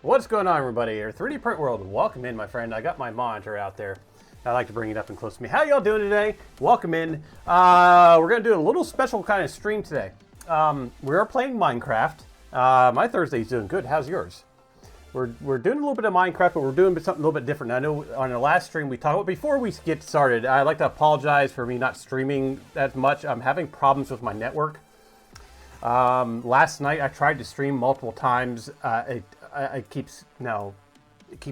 What's going on, everybody? Here, 3D Print World. Welcome in, my friend. I got my monitor out there. I like to bring it up and close to me. How y'all doing today? Welcome in. We're going to do a little special kind of stream today. We are playing Minecraft. My Thursday's doing good. How's yours? We're doing a little bit of Minecraft, but we're doing something a little bit different. I know on the last stream we talked about, before we get started, I'd like to apologize for me not streaming as much. I'm having problems with my network. Last night I tried to stream multiple times. It keeps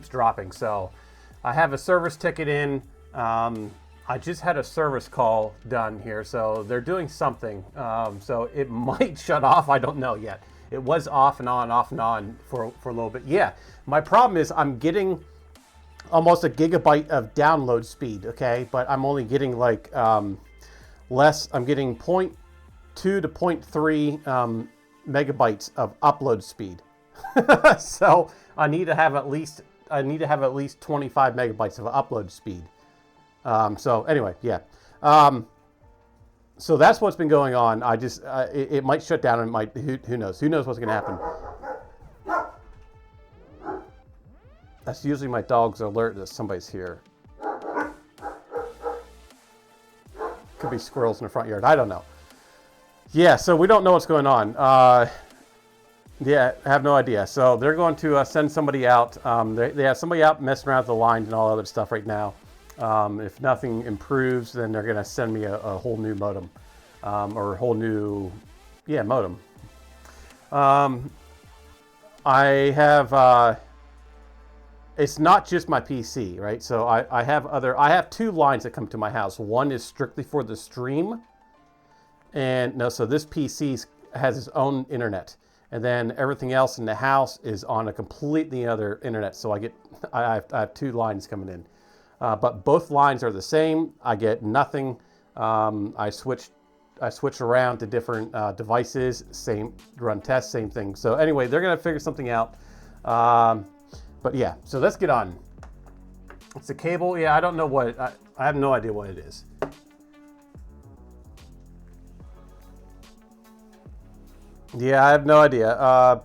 dropping. So I have a service ticket in. I just had a service call done here, so they're doing something. So it might shut off. I don't know yet. It was off and on for a little bit. Yeah, my problem is I'm getting almost a gigabyte of download speed. Okay, but I'm only getting like less. I'm getting 0.2 to 0.3 megabytes of upload speed. So I need to have at least 25 megabytes of upload speed. So anyway, yeah. So that's what's been going on. I just it might shut down. And might who knows? Who knows what's going to happen? That's usually my dog's alert that somebody's here. Could be squirrels in the front yard. I don't know. Yeah, so we don't know what's going on. Yeah, I have no idea. So they're going to send somebody out. They have somebody out messing around with the lines and all other stuff right now. If nothing improves, then they're going to send me a whole new modem. Or a whole new, modem. I have, it's not just my PC, right? So I have two lines that come to my house. One is strictly for the stream. So this PC has its own internet. And then everything else in the house is on a completely other internet. So I have two lines coming in. But both lines are the same. I get nothing. I switch around to different devices. Run tests, same thing. So anyway, they're gonna figure something out. But yeah, so let's get on. It's a cable. Yeah, I don't know what. I have no idea what it is. Yeah, I have no idea.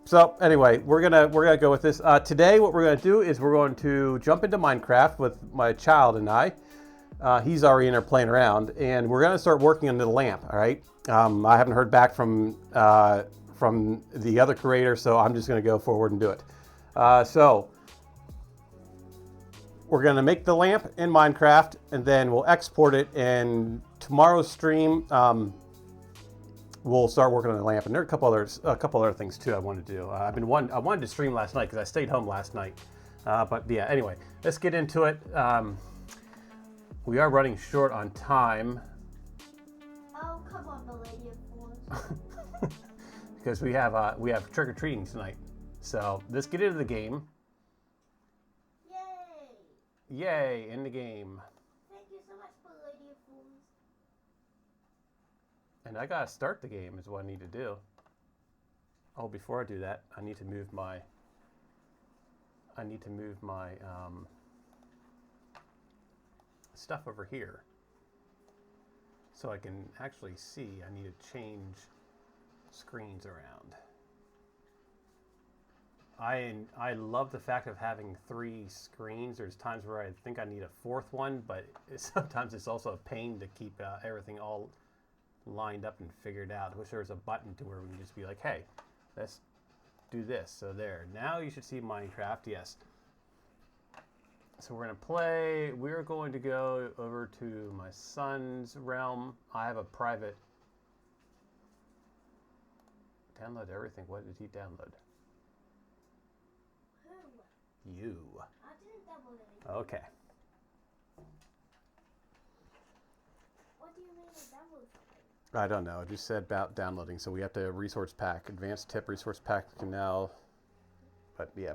So anyway, we're gonna go with this. Today, what we're gonna do is we're going to jump into Minecraft with my child and I. He's already in there playing around, and we're gonna start working on the lamp. All right. I haven't heard back from the other creator, so I'm just gonna go forward and do it. So we're gonna make the lamp in Minecraft, and then we'll export it. And tomorrow's stream. We'll start working on the lamp, and there are a couple other things too I wanted to do. I wanted to stream last night because I stayed home last night. But yeah, anyway, let's get into it. We are running short on time. Oh, come on, the lady of fours. Because we have trick or treating tonight. So let's get into the game. Yay! Yay! In the game. Thank you so much, the lady of fools. And I gotta start the game is what I need to do. Oh, before I do that, I need to move my stuff over here so I can actually see. I need to change screens around. I love the fact of having 3 screens. There's times where I think I need a 4th one, but sometimes it's also a pain to keep everything all lined up and figured out. I wish there was a button to where we can just be like, hey, let's do this. So there. Now you should see Minecraft. Yes. So we're going to play. We're going to go over to my son's realm. I have a private. Download everything. What did he download? Who? You. I didn't download anything. Okay. What do you mean to download something? I don't know. It just said about downloading. So we have to resource pack. Advanced tip resource pack can now. But yeah.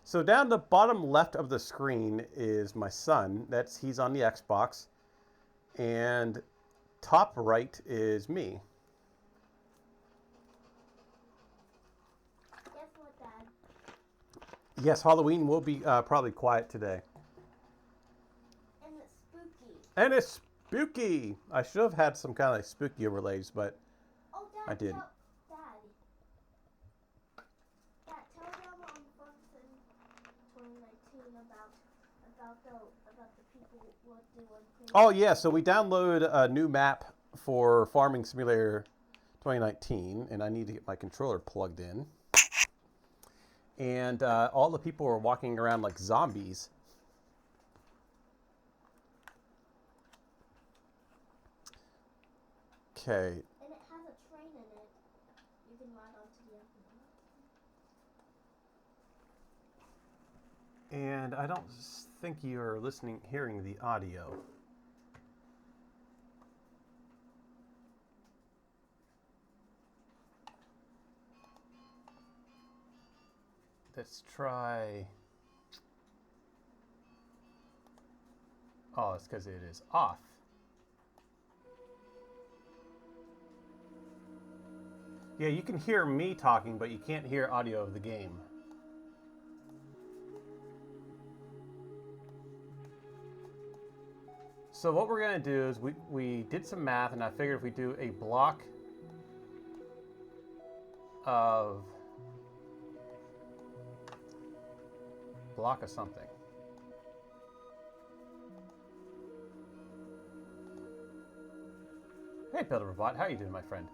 So down the bottom left of the screen is my son. He's on the Xbox. And top right is me. Guess what, Dad? Yes, Halloween will be probably quiet today. And it's spooky. And it's spooky. I should have had some kind of like spooky overlays, but Oh, Dad, I didn't. Dad, tell them on the about the people what they want to. Oh yeah, so we downloaded a new map for Farming Simulator 2019, and I need to get my controller plugged in. And all the people were walking around like zombies. Okay. And it has a train in it. You can ride onto the end. And I don't think you're hearing the audio. Let's try. Oh, it's because it is off. Yeah, you can hear me talking, but you can't hear audio of the game. So what we're going to do is we did some math, and I figured if we do a block of something. Hey, Builder-Robot, how you doing, my friend?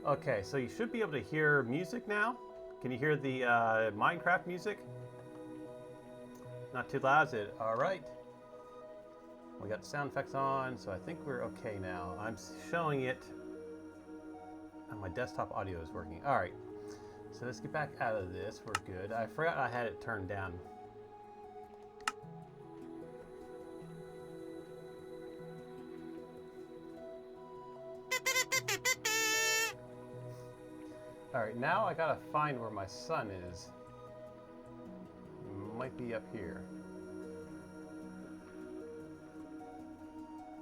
Okay, so you should be able to hear music now. Can you hear the Minecraft music? Not too loud, is it? All right. We got sound effects on, so I think we're okay now. I'm showing it, and my desktop audio is working. All right, so let's get back out of this. We're good. I forgot I had it turned down. All right, now I gotta find where my son is. Might be up here.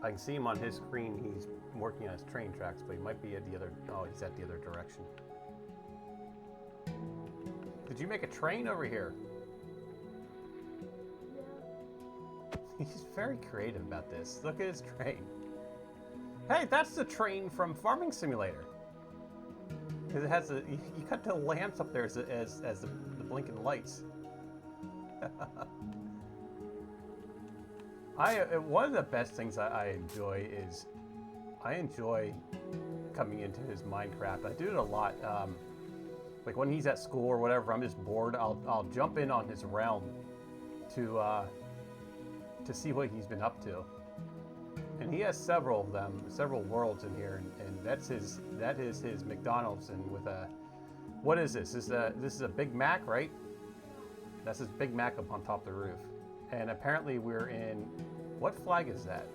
I can see him on his screen. He's working on his train tracks, but he might be at the other. Oh, he's at the other direction. Did you make a train over here? Yeah. He's very creative about this. Look at his train. Hey, that's the train from Farming Simulator. Because it has a. You cut the lamps up there as the blinking lights. One of the best things I enjoy is I enjoy coming into his Minecraft. I do it a lot. Like when he's at school or whatever, I'm just bored. I'll jump in on his realm to see what he's been up to. And he has several of them, several worlds in here, and that is his McDonald's. And with a, what is this? This is a Big Mac, right? That's his Big Mac up on top of the roof. And apparently we're in, what flag is that?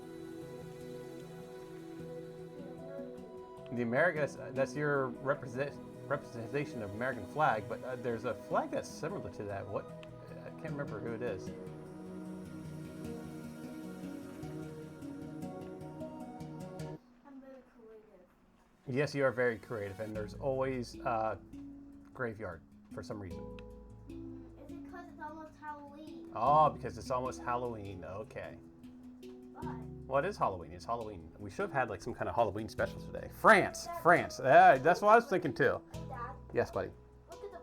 The America, that's your representation of American flag, but there's a flag that's similar to that. What? I can't remember who it is. I'm very creative. Yes, you are very creative, and there's always graveyard for some reason. Is it because it's almost Halloween? Oh, because it's almost Halloween. Okay. But Well, it is Halloween. It's Halloween. We should have had like some kind of Halloween special today. France. That's what I was thinking too. hey, Dad, Yes, buddy. look at the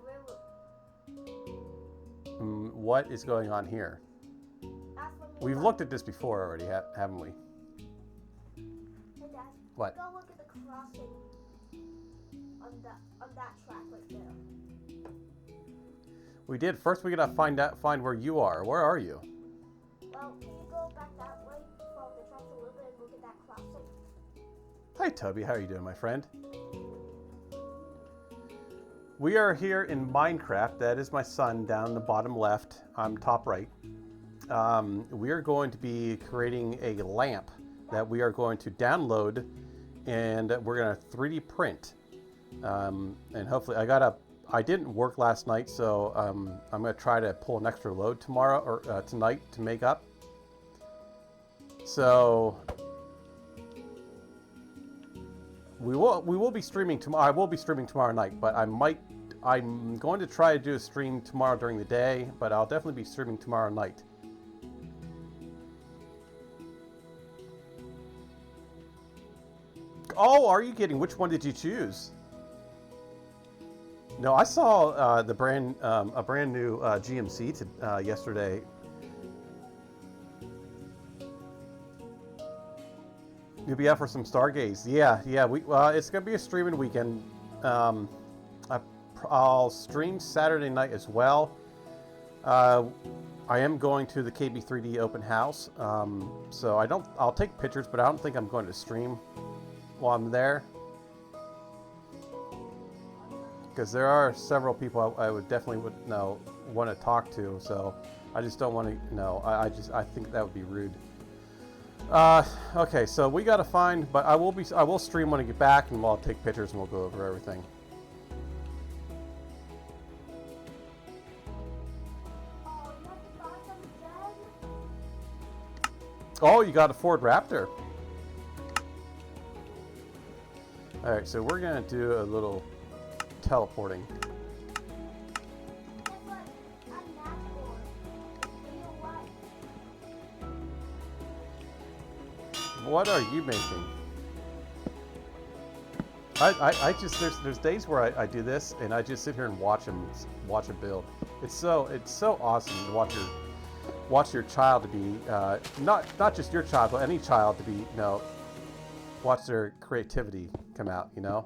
railroad. What is going on here? Ask when We've looked at this before already, haven't we? Hey, Dad. What? Go look at the crossing on that track right there. We did. First, we gotta find where you are. Where are you? Well, can you go back that way from the tracks a little bit and look at that crossing? Hi, Toby. How are you doing, my friend? We are here in Minecraft. That is my son down the bottom left. I'm top right. We are going to be creating a lamp that we are going to download, and we're going to 3D print. And hopefully, I didn't work last night, so I'm going to try to pull an extra load tomorrow or tonight to make up. So we will be streaming tomorrow. I will be streaming tomorrow night, but I'm going to try to do a stream tomorrow during the day, but I'll definitely be streaming tomorrow night. Oh, are you kidding? Which one did you choose? No, I saw a brand new GMC yesterday. You'll be out for some Stargaze. Yeah. It's gonna be a streaming weekend. I'll stream Saturday night as well. I am going to the KB3D open house, so I'll take pictures, but I don't think I'm going to stream while I'm there. Because there are several people I would definitely want to talk to, so I just don't want to, I think that would be rude. Okay, so we got to find, but I will stream when I get back, and I'll take pictures and we'll go over everything. Oh, you got a Ford Raptor. All right, so we're gonna do a little teleporting. What are you making? I just there's days where I do this and I just sit here and watch him build. It's so awesome to watch your child to be not just your child, but any child to be watch their creativity come out. I'm the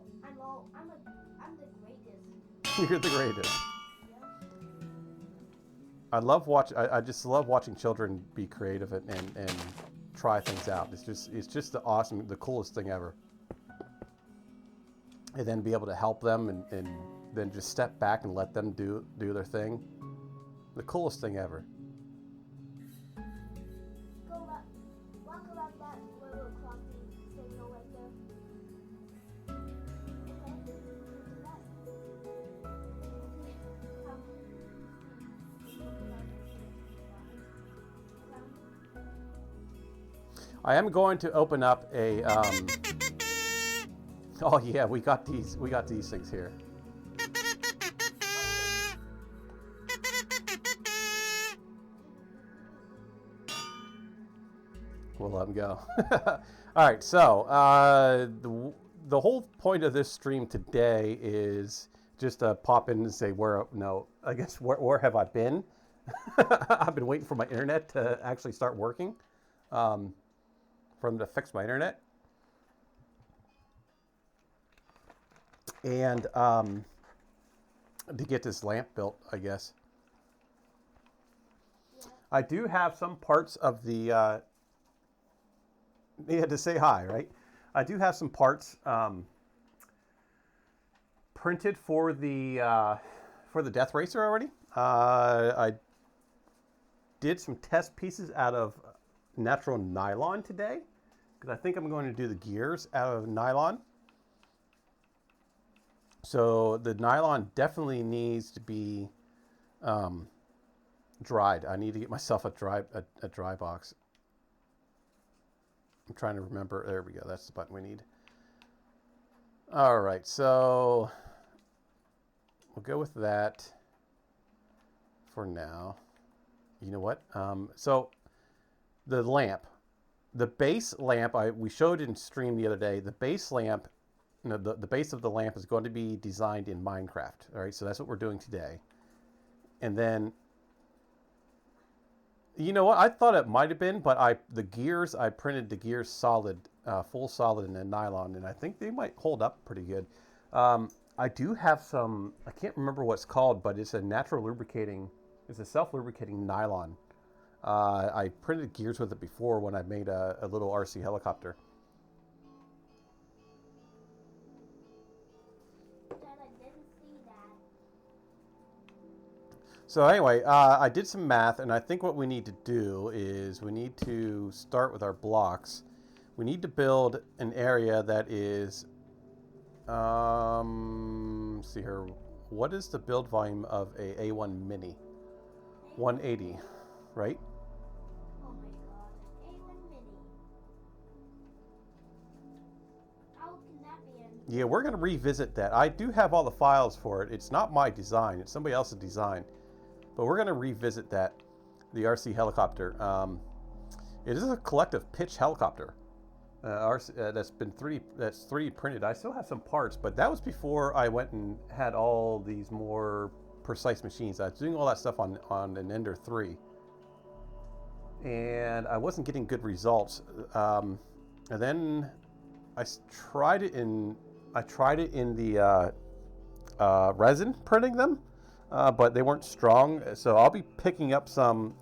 greatest. You're the greatest. I just love watching children be creative and try things out. It's just the coolest thing ever. And then be able to help them and then just step back and let them do their thing. The coolest thing ever. Walk around that little clocky signal right there. I am going to open up a. Oh yeah, we got these things here. We'll let them go. All right, so the whole point of this stream today is just to pop in and say where have I been? I've been waiting for my internet to actually start working, for them to fix my internet, and to get this lamp built, I guess. I do have some parts of the. To say hi, right? I do have some parts printed for the Death Racer already. I did some test pieces out of natural nylon today because I think I'm going to do the gears out of nylon. So the nylon definitely needs to be dried. I need to get myself a dry box. I'm trying to remember. There we go. That's the button we need. All right, so we'll go with that for now. You know what? So the lamp, the base lamp, we showed in stream the other day. The base lamp, the base of the lamp is going to be designed in Minecraft. All right, so that's what we're doing today. And then. You know what? I thought it might have been, but I printed the gears solid, full solid in the nylon, and I think they might hold up pretty good. I do have some, I can't remember what it's called, but it's a self-lubricating nylon. I printed gears with it before when I made a little RC helicopter. So anyway, I did some math, and I think what we need to do is we need to start with our blocks. We need to build an area that is, let's see here, what is the build volume of a A1 Mini? 180, right? Oh my god, A1 Mini. How can that be in? Yeah, we're going to revisit that. I do have all the files for it. It's not my design. It's somebody else's design. But we're going to revisit that, the RC helicopter. It is a collective pitch helicopter. That's been 3D printed. I still have some parts, but that was before I went and had all these more precise machines. I was doing all that stuff on an Ender 3, and I wasn't getting good results. And then tried it in the resin printing them, but they weren't strong. So I'll be picking up some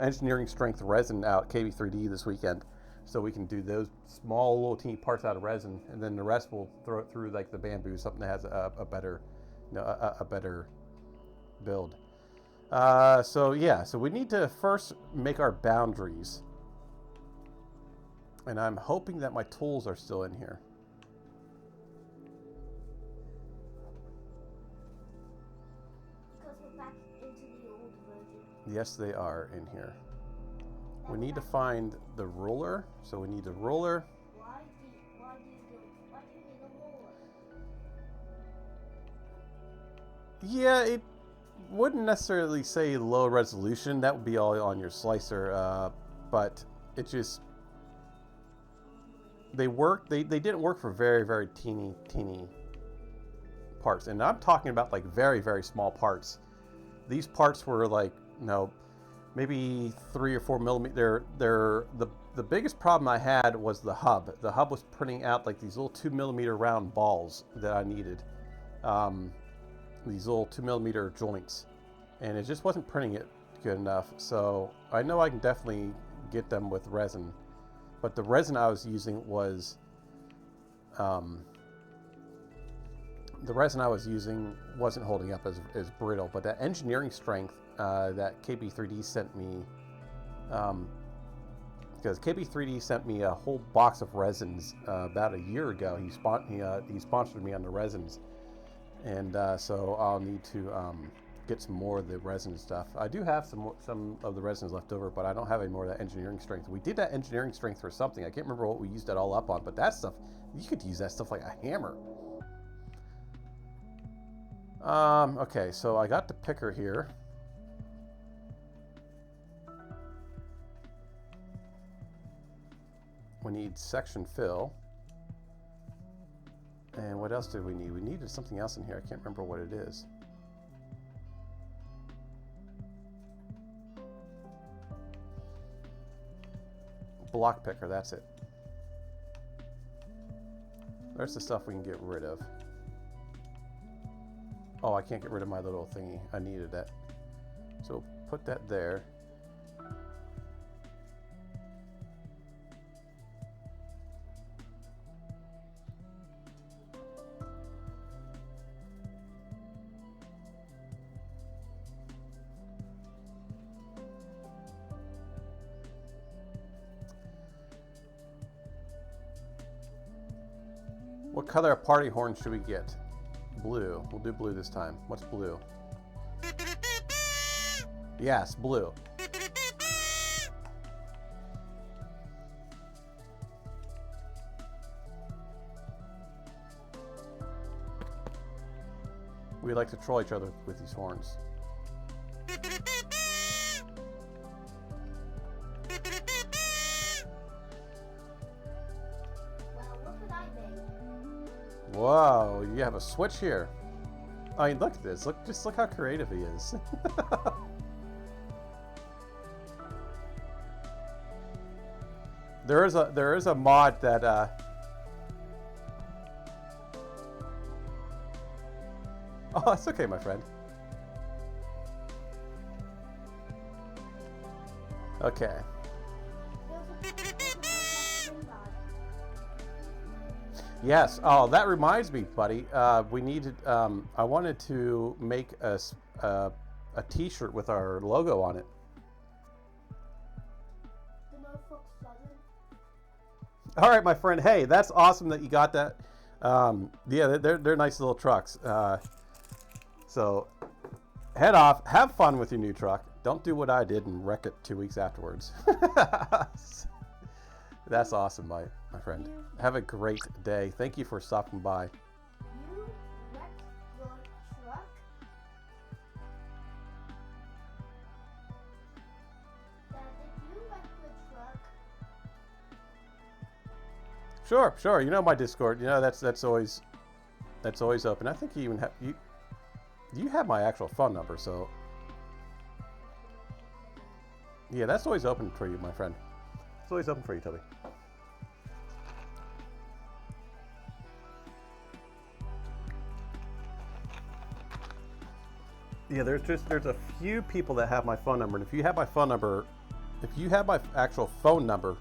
engineering strength resin out KB3D this weekend, so we can do those small little teeny parts out of resin, and then the rest we'll throw it through like the bamboo, something that has a better, a better build. So yeah, so we need to first make our boundaries, and I'm hoping that my tools are still in here. Because we're back into the old version. Yes, they are in here. We need to find the ruler, so we need the ruler. Why do you need a ruler? Yeah, it wouldn't necessarily say low resolution. That would be all on your slicer, but it just, they didn't work for very, very teeny parts, and I'm talking about like very, very small parts. These parts were like, maybe 3 or 4 millimeter. The biggest problem I had was the hub. The hub was printing out like these little 2 millimeter round balls that I needed. These little 2 millimeter joints, and it just wasn't printing it good enough. So I know I can definitely get them with resin, but the resin I was using was wasn't holding up as brittle. But that engineering strength that KB3D sent me, because KB3D sent me a whole box of resins about a year ago. He sponsored me on the resins, and so I'll need to get some more of the resin stuff. I do have some of the resins left over, but I don't have any more of that engineering strength. We did that engineering strength for something. I can't remember what we used that all up on, but that stuff, you could use that stuff like a hammer. Okay, so I got the picker here. We need section fill. And what else did we need? We needed something else in here. I can't remember what it is. Block picker, that's it. There's the stuff we can get rid of. Oh, I can't get rid of my little thingy. I needed that. So put that there. What color party horn should we get? Blue. We'll do blue this time. What's blue? Yes, blue. We like to troll each other with these horns. Whoa, you have a switch here. I mean, look at this. Just look how creative he is. There is a mod that oh, that's okay, my friend. Okay. Yes. Oh, that reminds me, buddy. We needed. I wanted to make a T-shirt with our logo on it. All right, my friend. Hey, that's awesome that you got that. Yeah, they're nice little trucks. So head off. Have fun with your new truck. Don't do what I did and wreck it 2 weeks afterwards. That's awesome, my friend. Have a great day. Thank you for stopping by. You wrecked your truck? Dad, did you wreck your truck? Sure, sure. You know my Discord. You know that's always open. I think you even have you have my actual phone number, so yeah, that's always open for you, my friend. It's always open for you, Toby. Yeah, there's a few people that have my phone number, and if you have my phone number, if you have my actual phone number,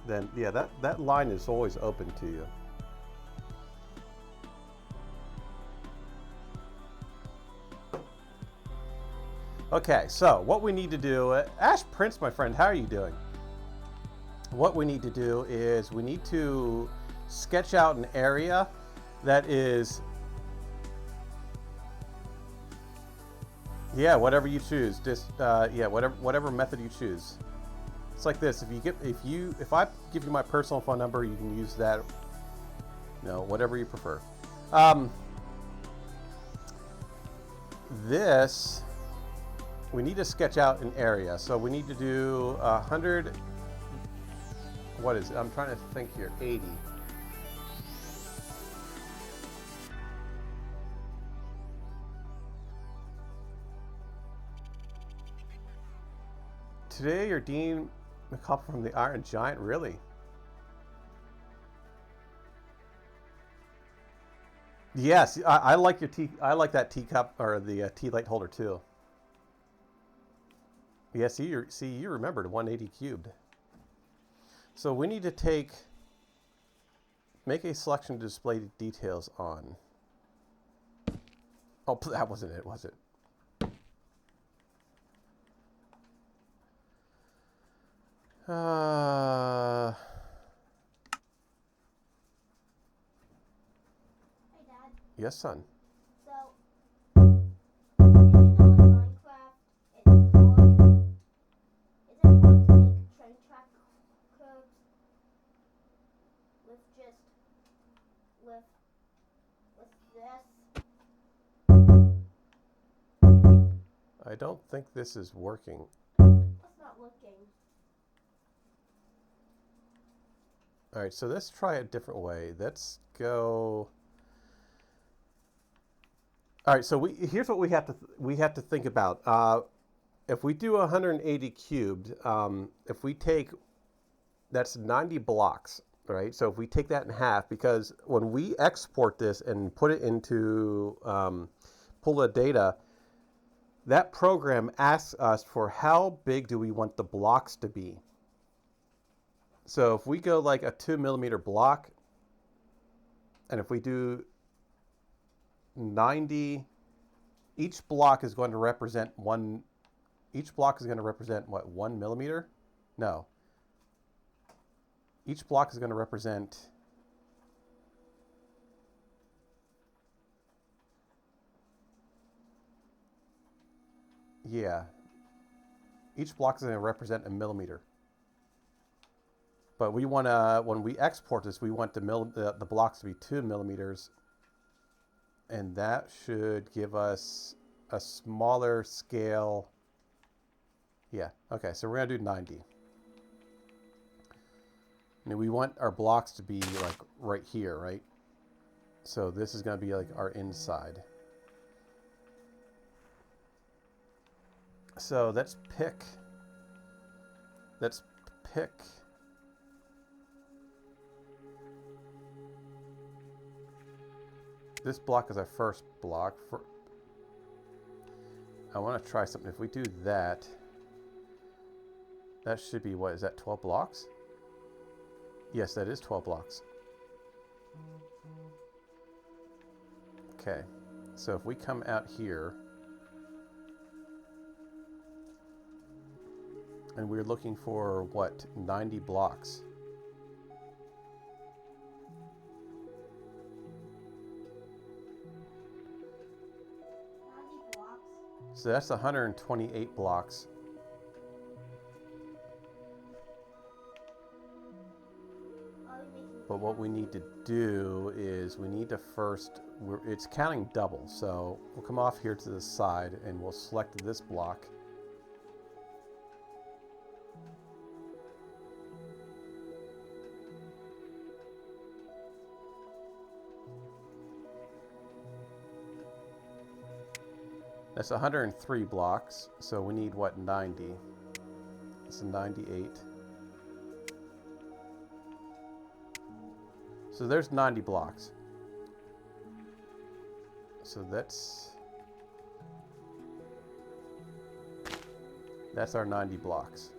then yeah, that line is always open to you. Okay, so what we need to do, Ash Prince, my friend, how are you doing? What we need to do is we need to sketch out an area that is, yeah, whatever you choose. Just yeah, whatever method you choose. It's like this. If I give you my personal phone number, you can use that. You know, whatever you prefer. This we need to sketch out an area. So we need to do 100. What is it? I'm trying to think here. 80. Today, you're Dean McCullough from the Iron Giant. Really? Yes, I like your tea. I like that teacup or the tea light holder too. Yeah, see, you remembered 180 cubed. So we need to make a selection to display details on. Oh, that wasn't it, was it? Hey, Dad. Yes, son. So, you know in Minecraft, it's important to make train track curves with just with this. I don't think this is working. It's not working. All right, so let's try a different way. Let's go. All right, so here's what we have to think about. If we do 180 cubed, if we take that's 90 blocks, right? So if we take that in half, because when we export this and put it into pull the data, that program asks us for how big do we want the blocks to be. So if we go like a 2 millimeter block, and if we do 90, each block is going to represent one. Each block is going to represent what, 1 millimeter? No. Each block is going to represent. Yeah. Each block is going to represent a millimeter. But we want to, when we export this, we want the blocks to be 2 millimeters. And that should give us a smaller scale. Yeah, okay, so we're going to do 90. And we want our blocks to be like right here, right? So this is going to be like our inside. So let's pick this block is our first block. I want to try something. If we do that, that should be, what is that, 12 blocks? Yes, that is 12 blocks. Okay, so if we come out here and we're looking for what, 90 blocks. So that's 128 blocks. But what we need to do is we need to first, it's counting double. So we'll come off here to the side and we'll select this block. That's 103 blocks. So we need what, 90? It's a 98. So there's 90 blocks. So that's our 90 blocks.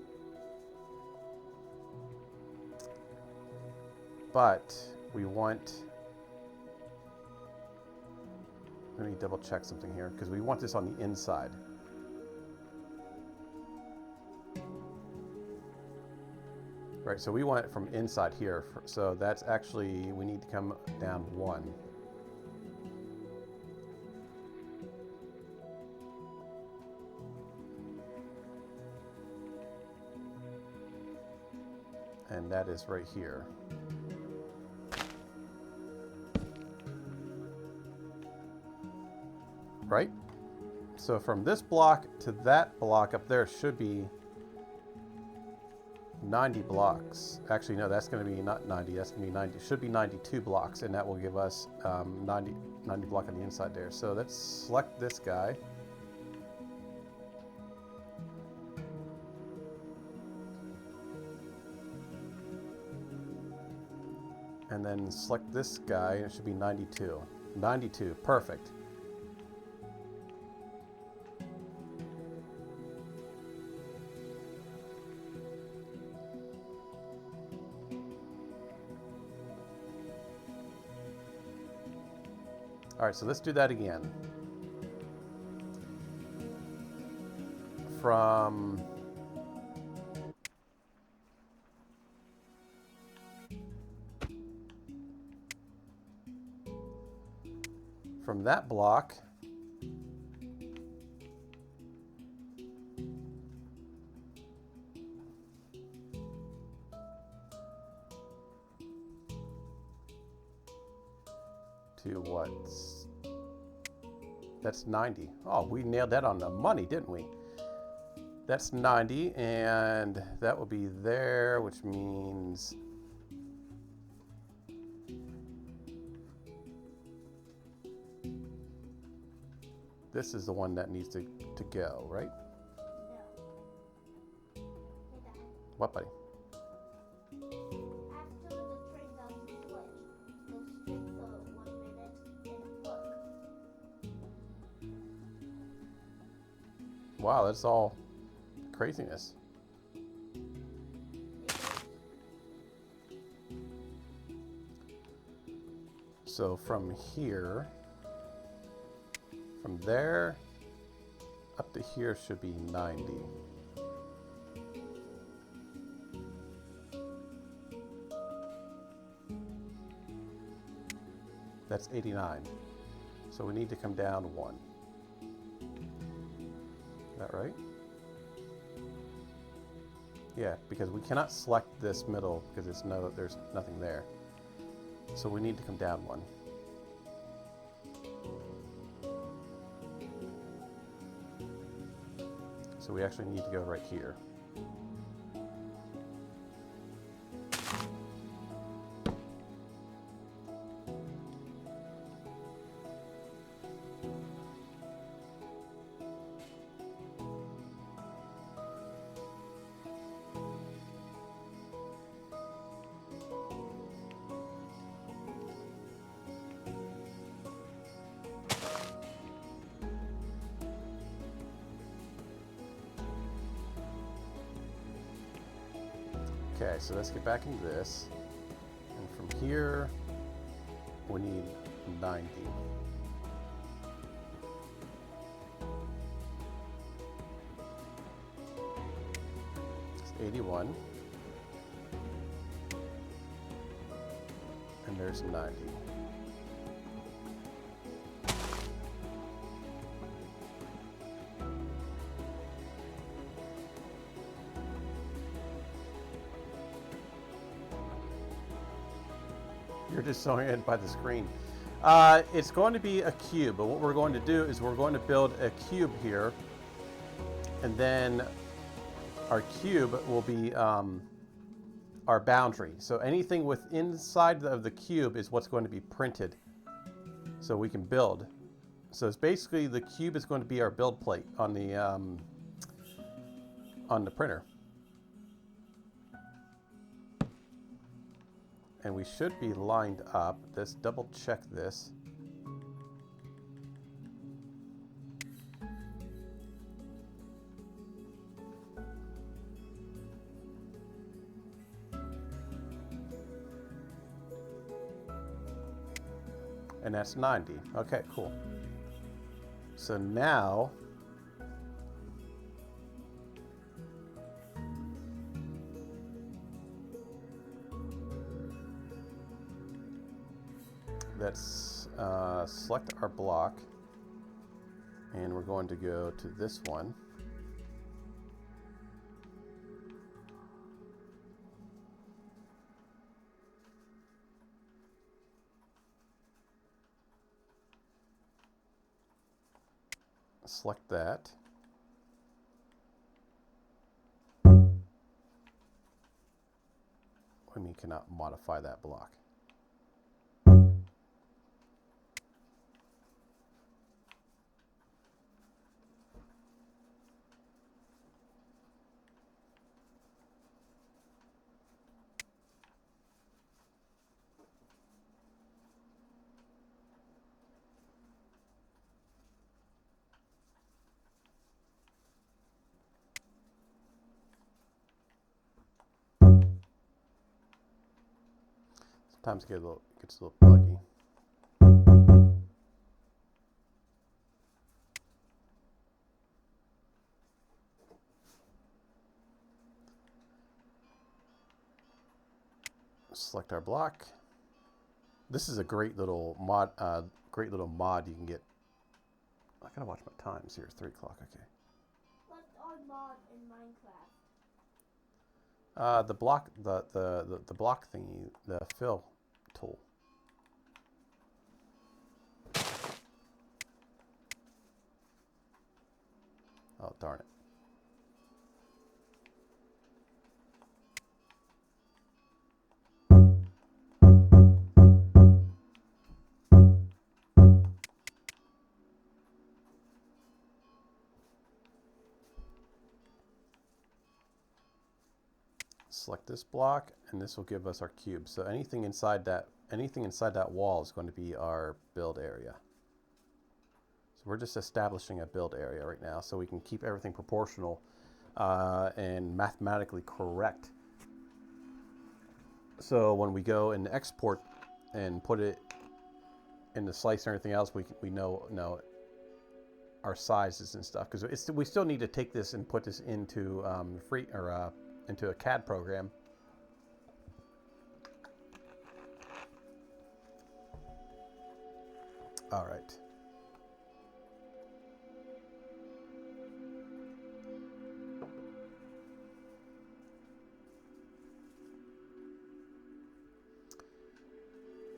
But we want, let me double check something here, because we want this on the inside. Right, so we want it from inside here. So that's actually, we need to come down 1. And that is right here. Right? So from this block to that block up there should be 90 blocks. Actually, no, that's going to be not 90. That's going to be 90. Should be 92 blocks, and that will give us 90 block on the inside there. So let's select this guy. And then select this guy, and it should be 92. 92, perfect. All right, so let's do that again. From that block to what? That's 90. Oh, we nailed that on the money, didn't we? That's 90, and that will be there, which means this is the one that needs to go, right? No. What, buddy? After the train doesn't switch, go straight for 1 minute and look. Wow, that's all craziness. So from here, from there up to here should be 90. That's 89. So we need to come down 1. Is that right? Yeah, because we cannot select this middle because there's nothing there. So we need to come down 1. So we actually need to go right here. Okay, so let's get back into this. And from here, we need 90. It's 81. And there's 90. You're just showing it by the screen. It's going to be a cube, but what we're going to do is we're going to build a cube here, and then our cube will be our boundary. So anything inside of the cube is what's going to be printed, so we can build So it's basically the cube is going to be our build plate on the printer. And we should be lined up. Let's double check this. And that's 90. Okay, cool. So now let's select our block, and we're going to go to this one. Select that. We cannot modify that block. Sometimes it gets a little buggy. Select our block. This is a great little mod. You can get. I gotta watch my times here. It's 3 o'clock. Okay. What's our mod in Minecraft? The block, the block thingy, the fill tool. Oh, darn it. Select this block, and this will give us our cube. So anything inside that wall is going to be our build area. So we're just establishing a build area right now, so we can keep everything proportional and mathematically correct. So when we go and export and put it in the slice and everything else, we know our sizes and stuff, because we still need to take this and put this into into a CAD program. All right.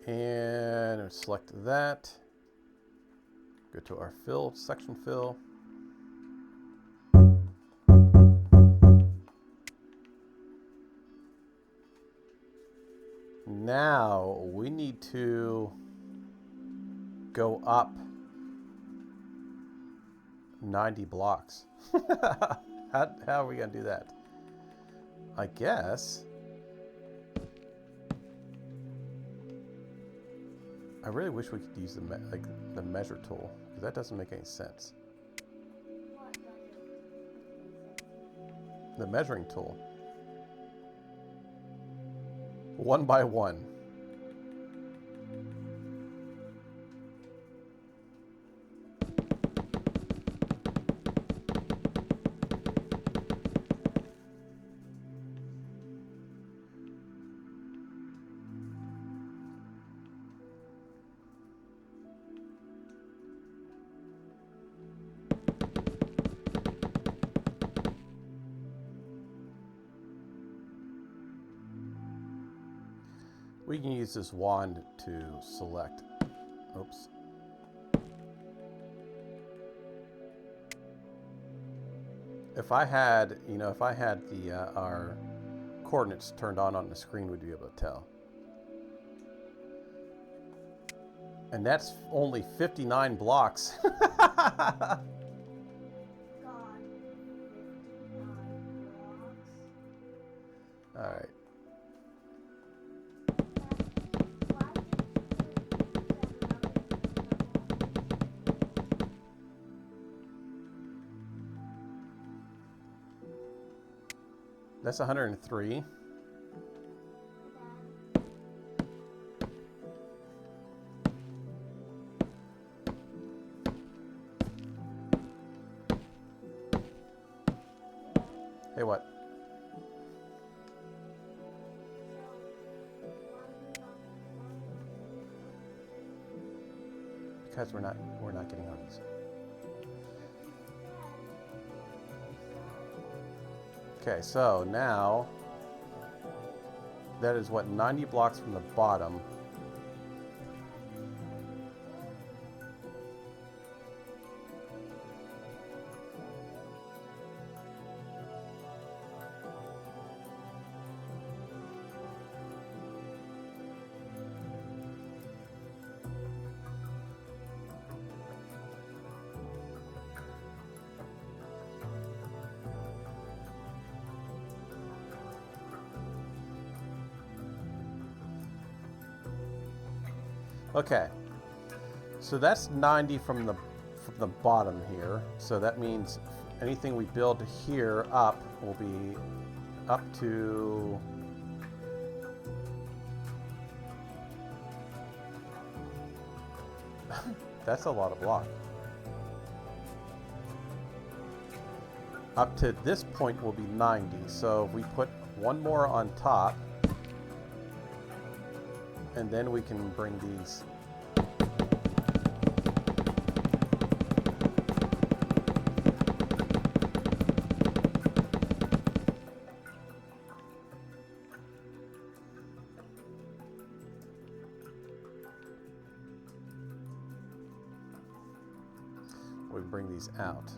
And select that. Go to our fill, section fill. Now we need to go up 90 blocks. How are we going to do that? I guess. I really wish we could use the measure tool, because that doesn't make any sense. What The measuring tool. 1 by 1. We can use this wand to select. Oops. If I had the our coordinates turned on the screen, we'd be able to tell. And that's only 59 blocks. God. 59 blocks. All right. Why didn't you use another? That's 103. Hey, what? Because we're not getting on these. Okay, so now that is what, 90 blocks from the bottom. Okay, so that's 90 from the bottom here. So that means anything we build here up will be up to that's a lot of block. Up to this point will be 90. So if we put one more on top, and then we can bring these. We bring these out.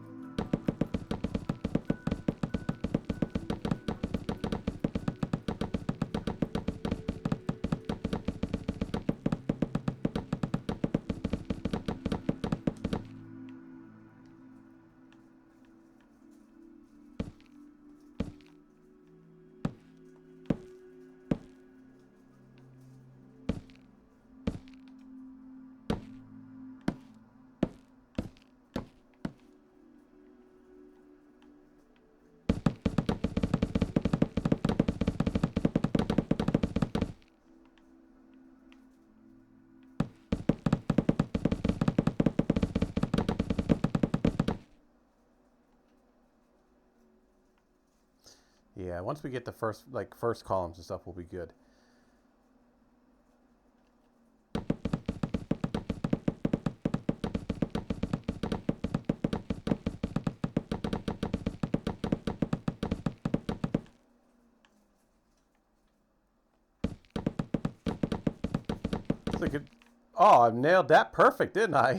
Yeah, once we get the first columns and stuff, we'll be good. It's a good. Oh, I nailed that perfect, didn't I?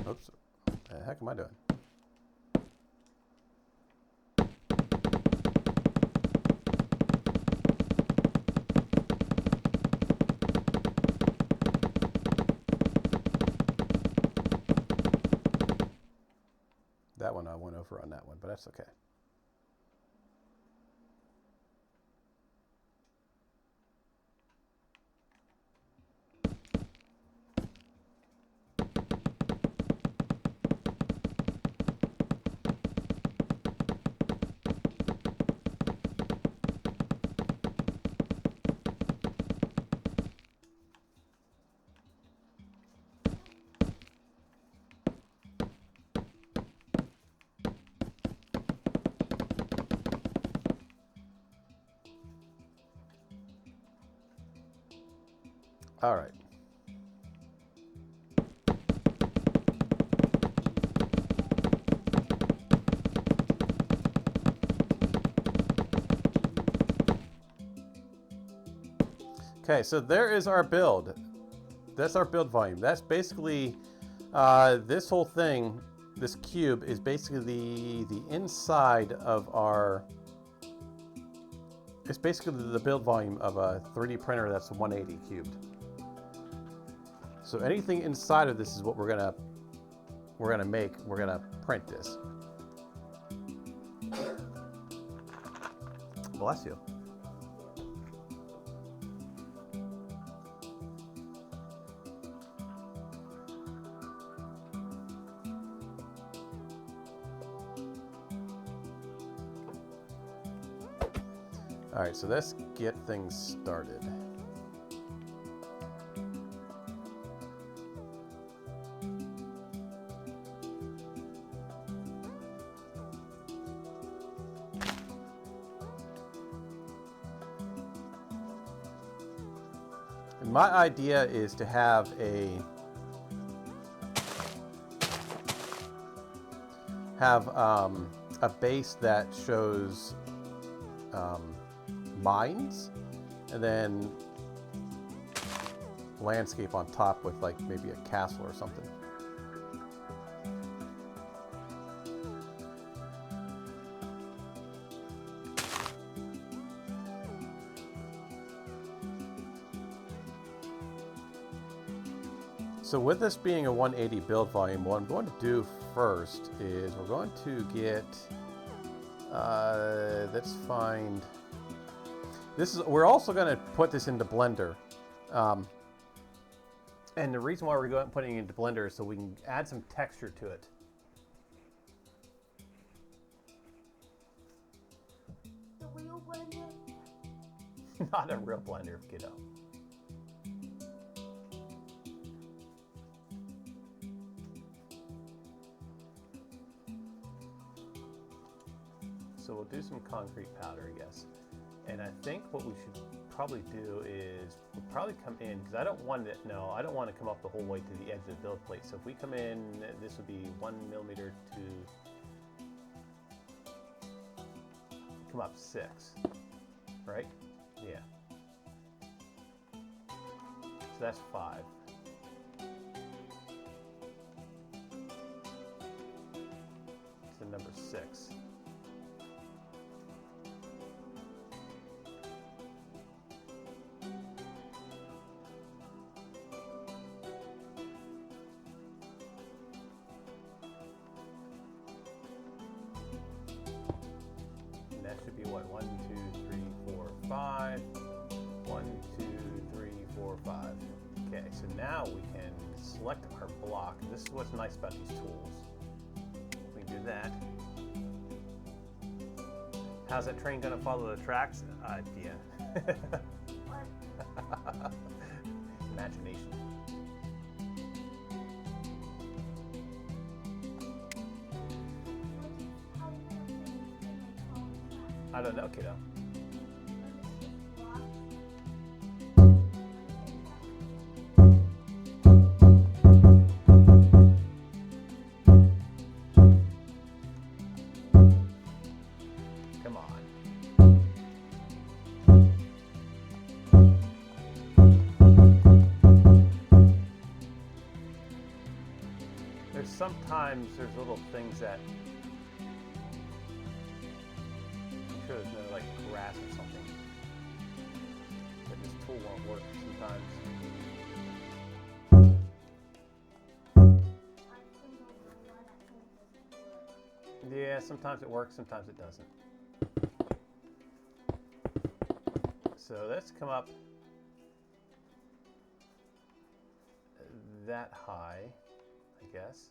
Oops. What the heck am I doing? That one I went over on that one, but that's okay. All right. Okay, so there is our build. That's our build volume. That's basically this whole thing. This cube is basically the inside of our. It's basically the build volume of a 3D printer that's 180 cubed. So anything inside of this is what we're gonna make. We're gonna print this. Bless you. All right, so let's get things started. And my idea is to have a base that shows mines, and then landscape on top with like maybe a castle or something. So with this being a 180 build volume, what I'm going to do first is we're going to get, let's find, we're also going to put this into Blender. And the reason why we're going putting it into Blender is so we can add some texture to it. The real blender? Not a real Blender, kiddo. So we'll do some concrete powder, I guess. And I think what we should probably do is we'll probably come in, because I don't want to come up the whole way to the edge of the build plate. So if we come in, this would be 1 millimeter to come up 6, right? Yeah. So that's 5. So number 6. That should be what, 1, 2, 3, 4, 5. 1, 2, 3, 4, 5. Okay, so now we can select our block. This is what's nice about these tools. We can do that. How's that train gonna follow the tracks? Yeah. What? Imagination. How are you gonna fit it in a tall track? I don't know, kiddo. Come on. Sometimes there's little things that I'm sure there's no like grass or something that this tool won't work sometimes. Yeah, sometimes it works, sometimes it doesn't. So let's come up that high, I guess.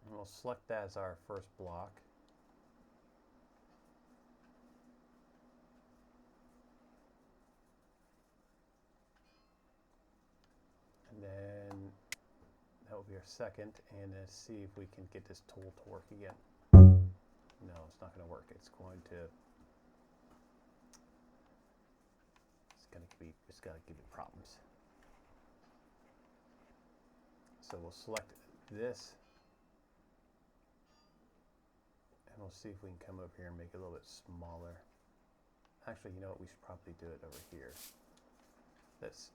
And we'll select that as our first block. And then that will be our second, and let's see if we can get this tool to work again. No, it's not going to work. It's going to give you problems. So we'll select this, and we'll see if we can come over here and make it a little bit smaller. Actually, you know what? We should probably do it over here. Let's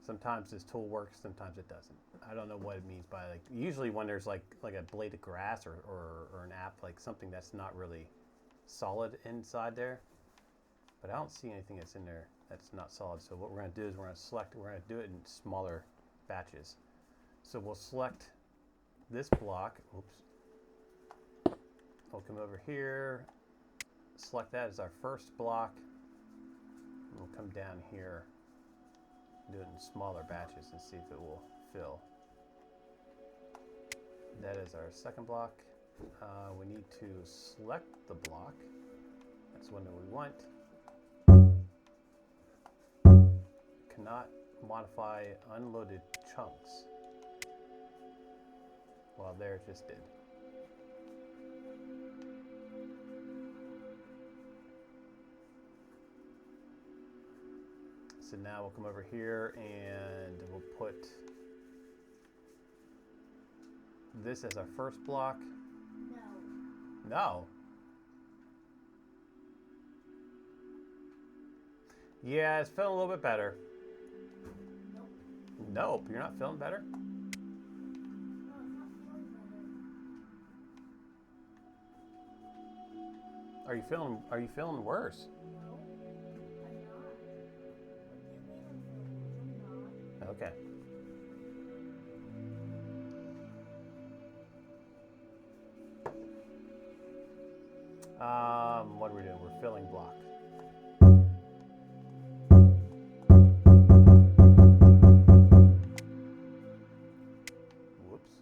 Sometimes this tool works, sometimes it doesn't. I don't know what it means by like. Usually when there's like a blade of grass or an app, like something that's not really solid inside there. But I don't see anything that's in there that's not solid. So what we're going to do is we're going to do it in smaller batches. So we'll select this block. Oops. We'll come over here, select that as our first block. And we'll come down here, do it in smaller batches and see if it will fill. That is our second block. We need to select the block. That's the one that we want. Cannot modify unloaded chunks. Well, there it just did. So now we'll come over here and we'll put this as our first block. No. No. Yeah, it's feeling a little bit better. Nope. Nope, you're not feeling better? No, it's not feeling better. Are you feeling worse? No, I'm not. What do you mean I'm feeling worse? I'm not. Okay. What are we doing? We're filling block. Whoops.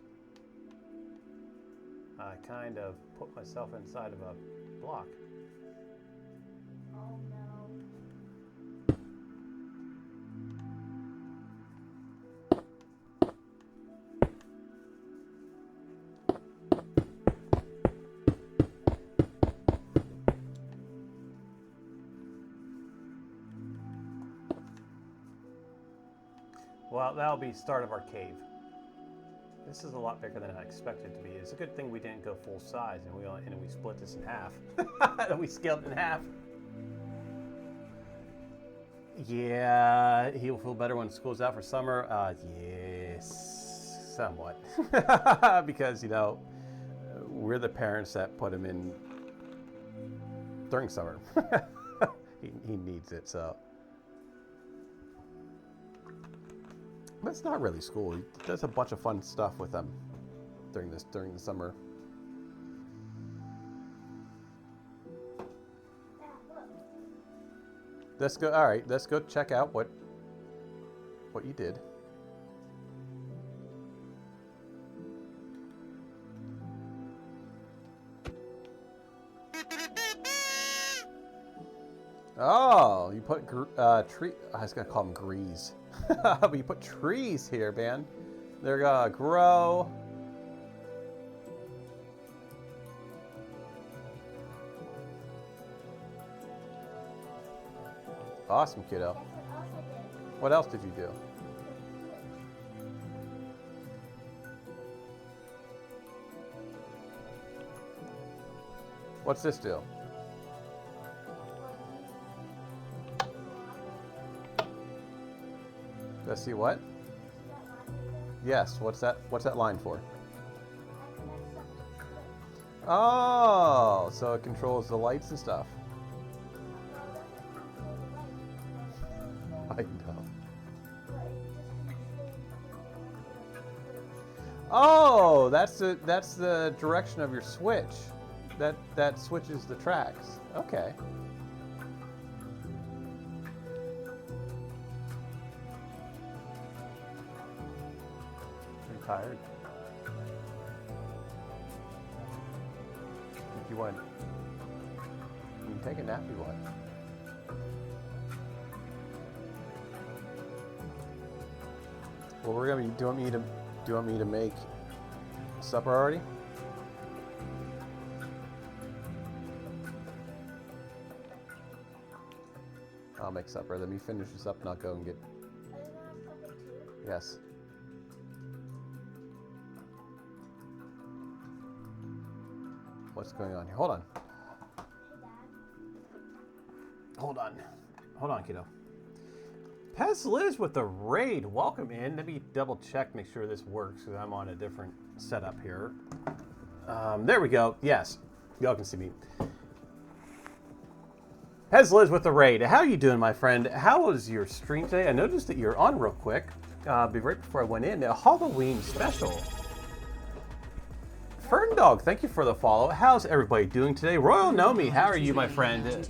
I kind of put myself inside of a block. Oh no. Well, that'll be start of our cave. This is a lot bigger than I expected it to be. It's a good thing we didn't go full size and we split this in half. We scaled it in half. Yeah, he'll feel better when school's out for summer. Yes, somewhat. Because, you know, we're the parents that put him in during summer. He needs it, so. But it's not really school. He does a bunch of fun stuff with them during the summer. Dad, look. Let's go. All right, let's go check out what you did. Oh, you put tree. I was gonna call them grease, but you put trees here, man. They're gonna grow. Awesome, kiddo. Guess what else I did? What else did you do? What's this do? Let's see what? Yes. What's that? What's that line for? Oh, so it controls the lights and stuff. I know. Oh, that's the direction of your switch. That switches the tracks. Okay. Are you tired? If you want, you can take a nap if you want. Well, we're gonna be. Do you want me to make supper already? I'll make supper. Let me finish this up and I'll go and get. Yes. What's going on here? Hold on. Hold on. Hold on, kiddo. Pez Liz with the raid. Welcome in. Let me double check, make sure this works because I'm on a different setup here. There we go. Yes, y'all can see me. Pez Liz with the raid. How you doing, my friend? How was your stream today? I noticed that you're on real quick. Right before I went in, a Halloween special. Fern Dog, thank you for the follow. How's everybody doing today? Royal Nomi, how are you, my friend? Let's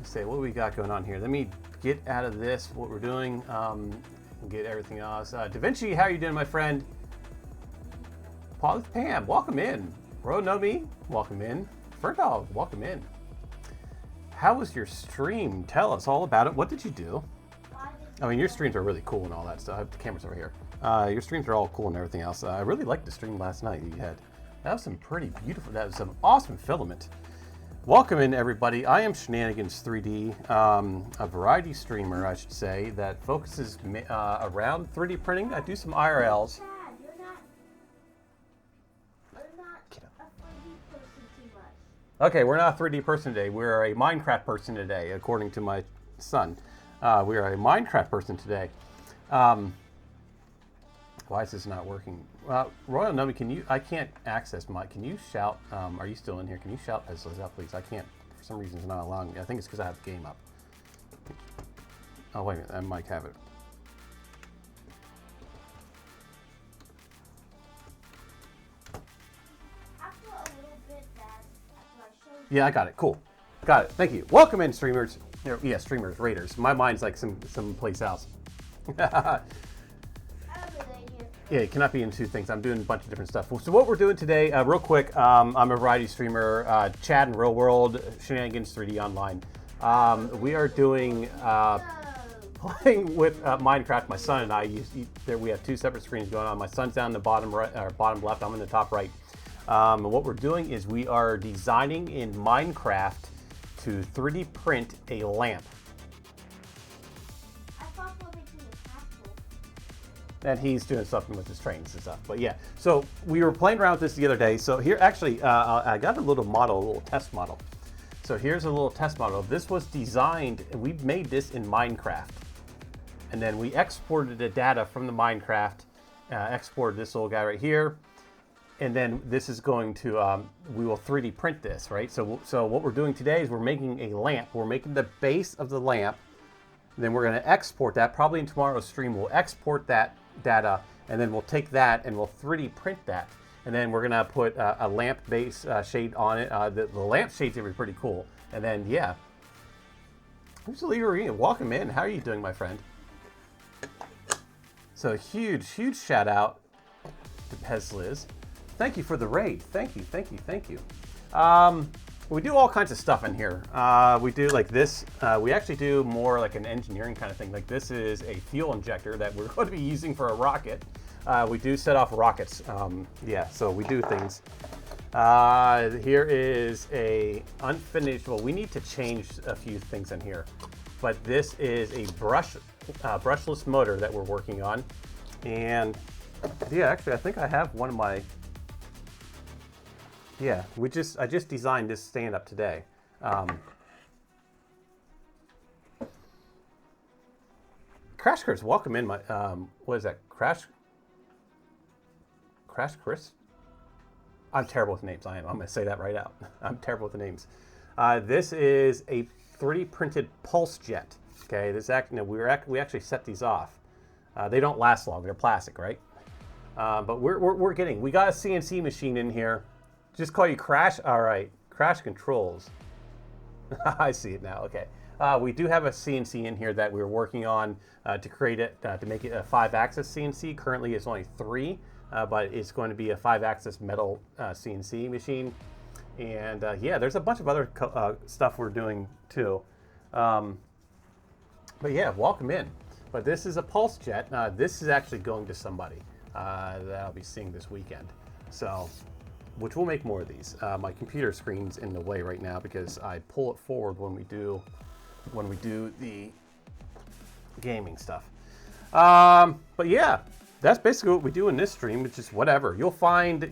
see, what do we got going on here? Let me get out of this, what we're doing, get everything else. Da Vinci, how are you doing, my friend? Paul Pam, welcome in. Royal Nomi, welcome in. Fern Dog, welcome in. How was your stream? Tell us all about it. What did you do? I mean, your streams are really cool and all that stuff. I have the cameras over here. Your streams are all cool and everything else. I really liked the stream last night you had. That was some pretty beautiful, that was some awesome filament. Welcome in, everybody. I am Shenanigans 3D, a variety streamer, I should say, that focuses around 3D printing. I do some IRLs. Dad, you're not a 3D person too much. Okay, we're not a 3D person today. We're a Minecraft person today, according to my son. We are a Minecraft person today. Why is this not working? Royal Nomi, can you? I can't access my. Can you shout? Are you still in here? Can you shout Pez Liz out, please? I can't. For some reason, it's not allowing me. I think it's because I have the game up. Oh wait a minute, I might have it. After a little bit, Dad, after I showed Yeah, I got it. Cool. Got it. Thank you. Welcome in, streamers. Yeah, streamers, raiders. My mind's like some place else. Yeah, you cannot be in two things. I'm doing a bunch of different stuff. So what we're doing today, real quick, I'm a variety streamer, Chad in Real World, Shenanigans 3D Online. We are doing, playing with Minecraft. My son and I, we have two separate screens going on. My son's down in the bottom right, or bottom left, I'm in the top right. And what we're doing is we are designing in Minecraft to 3D print a lamp. I thought we were making a castle. And he's doing something with his trains and stuff. But yeah, so we were playing around with this the other day. So here, actually, I got a little model, a little test model. So here's a little test model. This was designed, we made this in Minecraft. And then we exported the data from the Minecraft, exported this little guy right here. And then this is going to, we will 3D print this, right? So what we're doing today is we're making a lamp. We're making the base of the lamp. Then we're going to export that. Probably in tomorrow's stream, we'll export that data, and then we'll take that and we'll 3D print that. And then we're going to put a lamp base shade on it. The lamp shade's going to be pretty cool. And then, yeah. Who's the leader? Welcome in. How are you doing, my friend? So huge shout out to Pez Liz. Thank you for the raid. Thank you. We do all kinds of stuff in here. We do like this. We actually do more like an engineering kind of thing. Like this is a fuel injector that we're going to be using for a rocket. We do set off rockets. Yeah, so we do things. Here is a unfinished, well, we need to change a few things in here. But this is a brushless motor that we're working on. And yeah, actually, I think I have one of my, yeah, I just designed this stand-up today. Crash Chris, welcome in. My what is that? Crash Chris? I'm terrible with names. I am. I'm going to say that right out. I'm terrible with the names. This is a 3D printed pulse jet. Okay, this we actually set these off. They don't last long. They're plastic, right? But we got a CNC machine in here. Just call you Crash? All right. Crash Controls. I see it now. Okay. We do have a CNC in here that we're working on to create it, to make it a 5-axis CNC. Currently, it's only 3, but it's going to be a 5-axis metal CNC machine. And yeah, there's a bunch of other stuff we're doing too. But yeah, welcome in. But this is a pulse jet. This is actually going to somebody that I'll be seeing this weekend. So, which we'll make more of these. My computer screen's in the way right now because I pull it forward when we do the gaming stuff. But yeah, that's basically what we do in this stream. It's just whatever. You'll find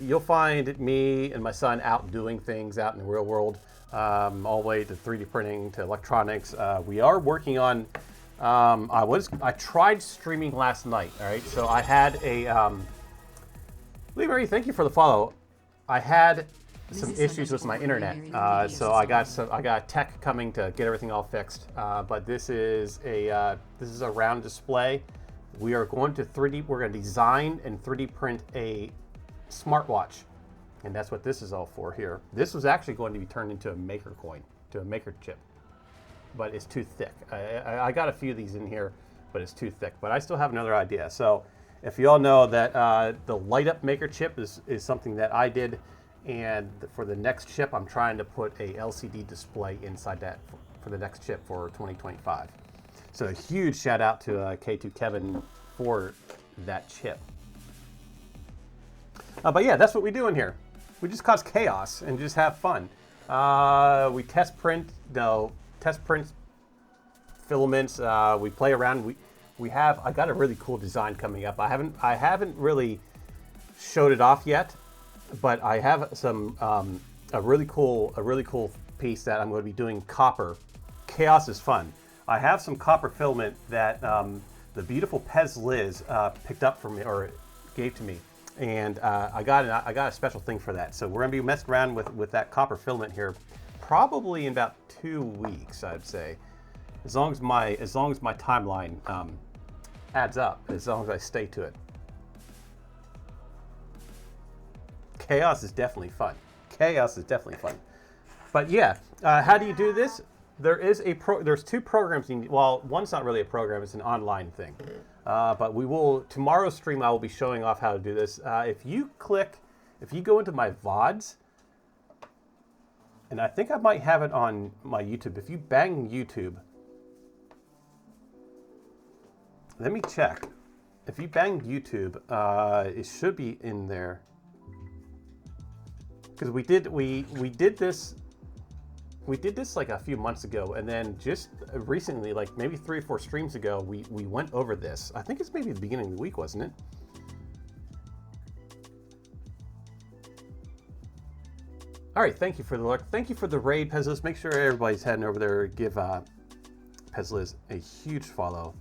me and my son out doing things out in the real world, all the way to 3D printing to electronics. We are working on I tried streaming last night. All right, so I had a Lee Marie, thank you for the follow. I had some issues with my internet, so I got tech coming to get everything all fixed. But this is a round display. We are going to 3D. We're going to design and 3D print a smartwatch, and that's what this is all for here. This was actually going to be turned into a maker coin, to a maker chip, but it's too thick. I got a few of these in here, but it's too thick. But I still have another idea. So if you all know that the light up maker chip is something that I did, and for the next chip, I'm trying to put a LCD display inside that for the next chip for 2025. So a huge shout out to K2 Kevin for that chip. But yeah, that's what we do in here. We just cause chaos and just have fun. We test print filaments. We play around. I got a really cool design coming up. I haven't really showed it off yet, but I have some a really cool piece that I'm going to be doing copper. Chaos is fun. I have some copper filament that the beautiful Pez Liz picked up for me or gave to me, and I got a special thing for that. So we're going to be messing around with that copper filament here, probably in about 2 weeks, I'd say, as long as my timeline adds up, as long as I stay to it. Chaos is definitely fun. But yeah, how do you do this? There's 2 programs. Well, one's not really a program; it's an online thing. But tomorrow's stream. I will be showing off how to do this. If you go into my VODs, and I think I might have it on my YouTube. If you bang YouTube, let me check. If you bang YouTube, it should be in there. Because we did this like a few months ago, and then just recently, like maybe 3 or 4 streams ago, we went over this. I think it's maybe the beginning of the week, wasn't it? All right, thank you for the look. Thank you for the raid, Pezliz. Make sure everybody's heading over there. Give Pezliz a huge follow.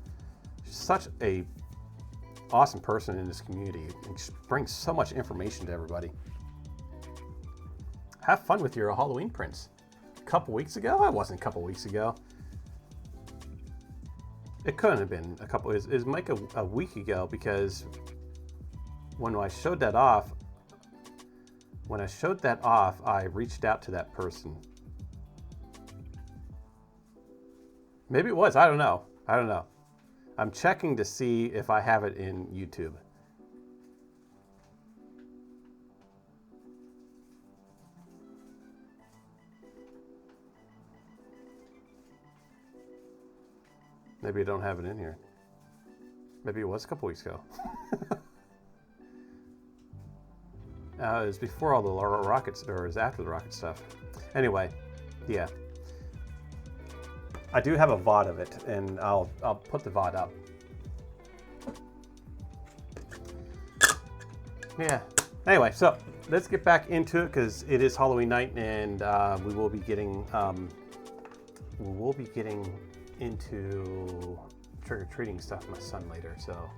She's such a awesome person in this community. It brings so much information to everybody. Have fun with your Halloween prints. A couple weeks ago? It wasn't a couple weeks ago. It couldn't have been a couple. It was like a week ago, because when I showed that off, I reached out to that person. Maybe it was. I don't know. I'm checking to see if I have it in YouTube. Maybe I don't have it in here. Maybe it was a couple weeks ago. It was before all the rockets, or it was after the rocket stuff. Anyway, yeah. I do have a VOD of it, and I'll put the VOD up. Yeah. Anyway, so let's get back into it, because it is Halloween night, and we will be getting into trick-or-treating stuff with my son later. So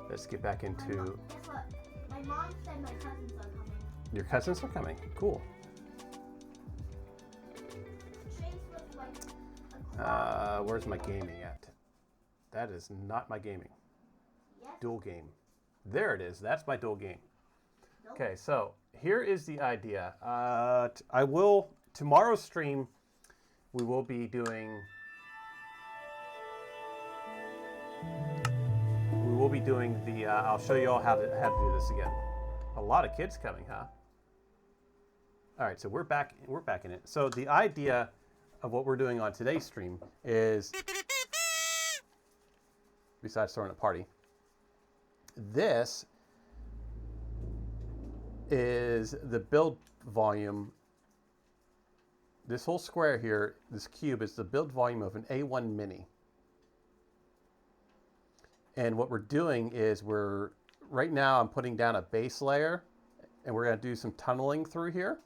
let's get back into. Guess what? My mom said my cousins are coming. Your cousins are coming. Cool. Chase was like a Where's my gaming at? That is not my gaming. Yes. Dual game. There it is. That's my dual game. Nope. Okay, so here is the idea. Tomorrow's stream, we will be doing. I'll show you all how to do this again. A lot of kids coming, huh? All right, so we're back in it. So the idea of what we're doing on today's stream is, besides throwing a party, this is the build volume. This whole square here, this cube, is the build volume of an A1 Mini. And what we're doing is right now I'm putting down a base layer, and we're going to do some tunneling through here.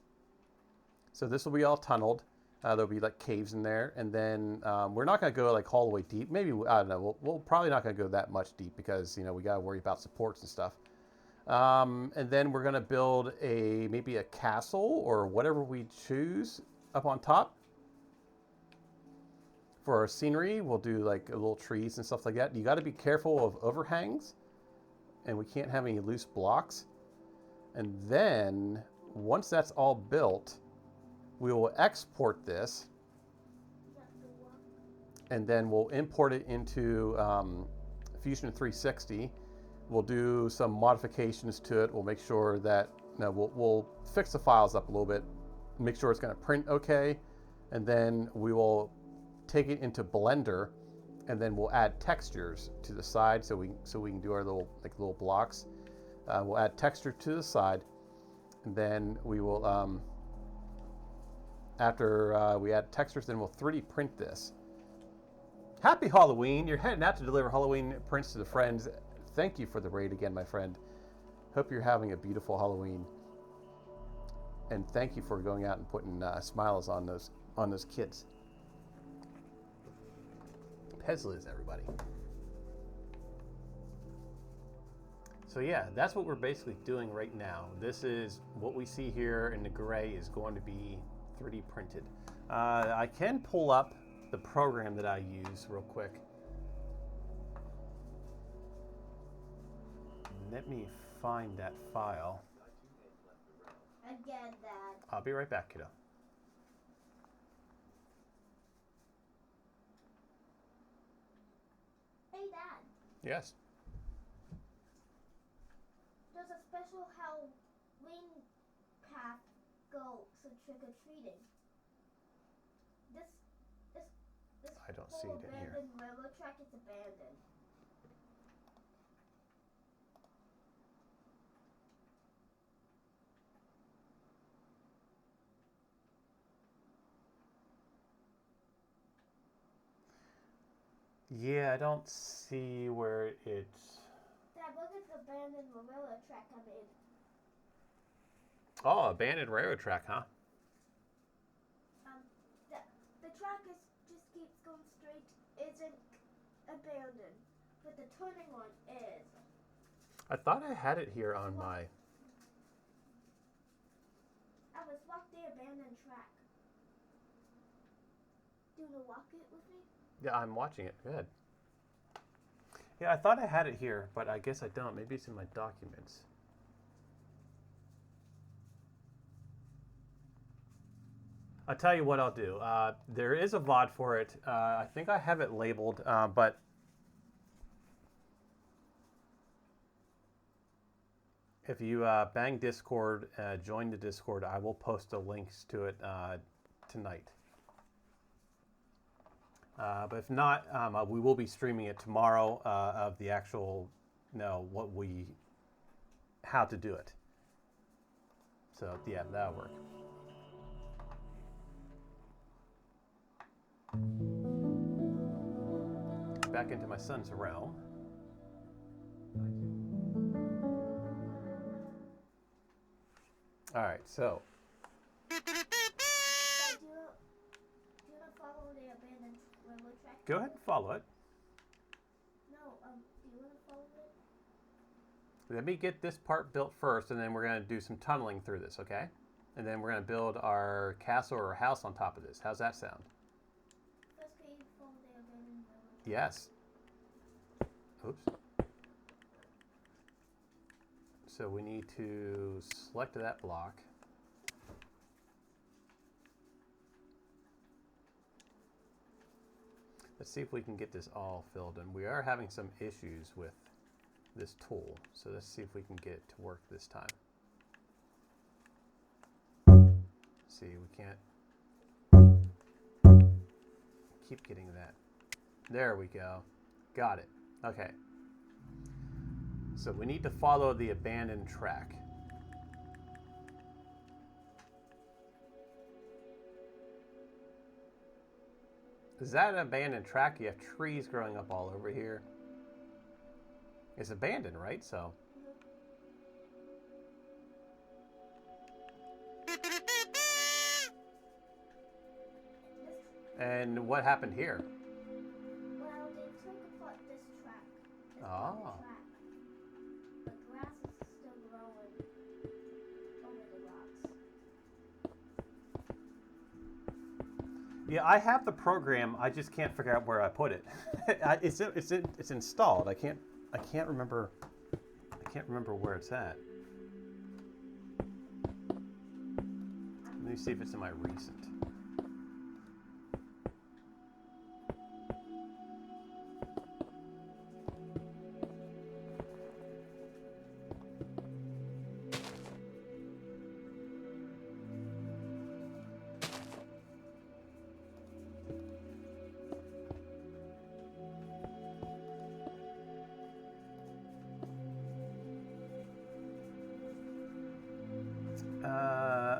So this will be all tunneled. There'll be like caves in there, and then we're not going to go like all the way deep. Maybe I don't know. We'll probably not going to go that much deep because we got to worry about supports and stuff. And then we're going to build maybe a castle or whatever we choose up on top. For our scenery, we'll do like little trees and stuff like that. You got to be careful of overhangs, and we can't have any loose blocks. And then once that's all built, we will export this, and then we'll import it into Fusion 360. We'll do some modifications to it. We'll make sure that we'll fix the files up a little bit, make sure it's going to print okay, and then we will take it into Blender, and then we'll add textures to the side so we can do our little blocks. We'll add texture to the side, and then we will after we add textures, then we'll 3D print this. Happy Halloween! You're heading out to deliver Halloween prints to the friends. Thank you for the raid again, my friend. Hope you're having a beautiful Halloween, and thank you for going out and putting smiles on those kids. Pezliz, everybody. So yeah, that's what we're basically doing right now. This is what we see here in the gray is going to be 3D printed. I can pull up the program that I use real quick. Let me find that file. Again, Dad. I'll be right back, kiddo. Hey, Dad. Yes. There's a special Halloween path go so trick-or-treating. This I don't see it in here. abandoned railroad track is abandoned. Yeah, I don't see where it's... Dad, look at the abandoned railroad track I made. Oh, abandoned railroad track, huh? The track just keeps going straight, isn't abandoned, but the turning one is. I thought I had it here on my... I was walk the abandoned track. Do you want to walk it with me? Yeah, I'm watching it. Good. Yeah, I thought I had it here, but I guess I don't. Maybe it's in my documents. I'll tell you what I'll do. There is a VOD for it. I think I have it labeled, but if you bang Discord, join the Discord, I will post the links to it tonight. But if not, we will be streaming it tomorrow of the actual, how to do it. So yeah, that'll work. Back into my son's realm. All right, so. Dad, do you want to follow the abandoned railroad track? Go ahead and follow it. No, do you want to follow it? Let me get this part built first, and then we're going to do some tunneling through this, okay? And then we're going to build our castle or house on top of this. How's that sound? First, can you follow the abandoned railroad track? Yes. Oops. So we need to select that block. Let's see if we can get this all filled in. We are having some issues with this tool, so let's see if we can get it to work this time. See, we can't keep getting that. There we go. Got it. Okay. So we need to follow the abandoned track. Is that an abandoned track? You have trees growing up all over here. It's abandoned, right? So. And what happened here? Well, they took apart this track. This part of Oh. the track. The grass is still growing over the rocks. Yeah, I have the program. I just can't figure out where I put it. It's installed. I can't remember. I can't remember where it's at. Let me see if it's in my recent.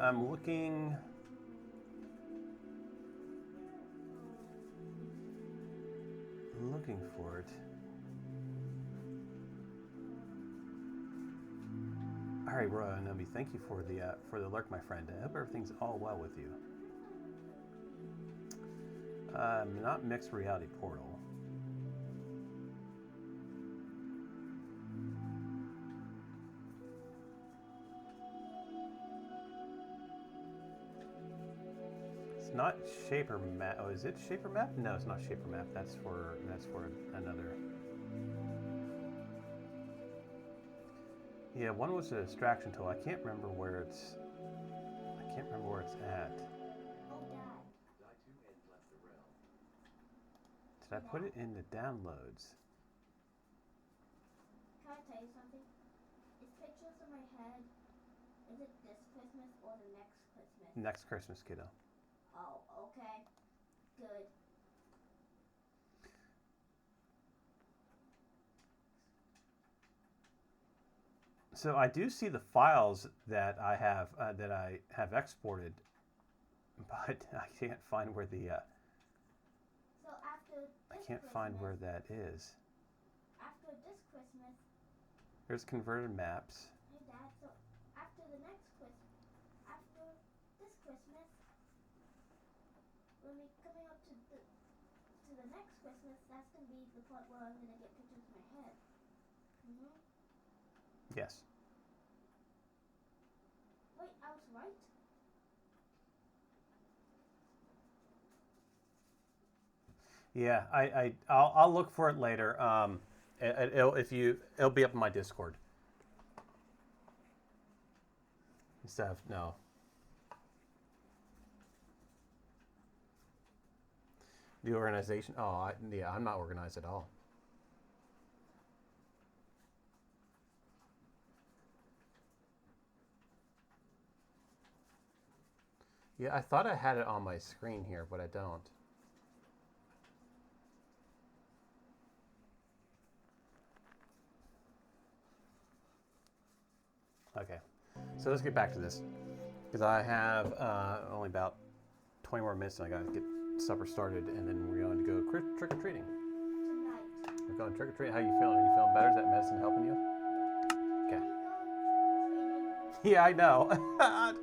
I'm looking. I'm looking for it. All right, Roanobi, thank you for the alert, my friend. I hope everything's all well with you. Not mixed reality portal. It's not Shaper Map. Oh, is it Shaper Map? No, it's not Shaper Map. That's for another. Yeah, one was a distraction tool. I can't remember where it's. I can't remember where it's at. Oh, Dad. Did I put it in the downloads? Can I tell you something? It's pictures of my head. Is it this Christmas or the next Christmas? Next Christmas, kiddo. Oh, okay. Good. So I do see the files that I have exported, but I can't find where the So after this I can't Christmas, find where that is. After this Christmas, There's converted maps. hey Dad. So after the next Christmas, after this Christmas, when we coming up to the next Christmas, that's gonna be the part where I'm gonna get pictures of my head. Mhm. Yes. Wait, I was right. Yeah, I'll look for it later. It'll be up in my Discord. Instead of no. The organization. Oh, yeah, I'm not organized at all. Yeah, I thought I had it on my screen here, but I don't. Okay, so let's get back to this, because I have only about 20 more minutes, and I gotta get supper started, and then we're going to go trick or treating. Tonight. We're going trick or treating. How you feeling? Are you feeling better? Is that medicine helping you? Okay. Yeah, I know.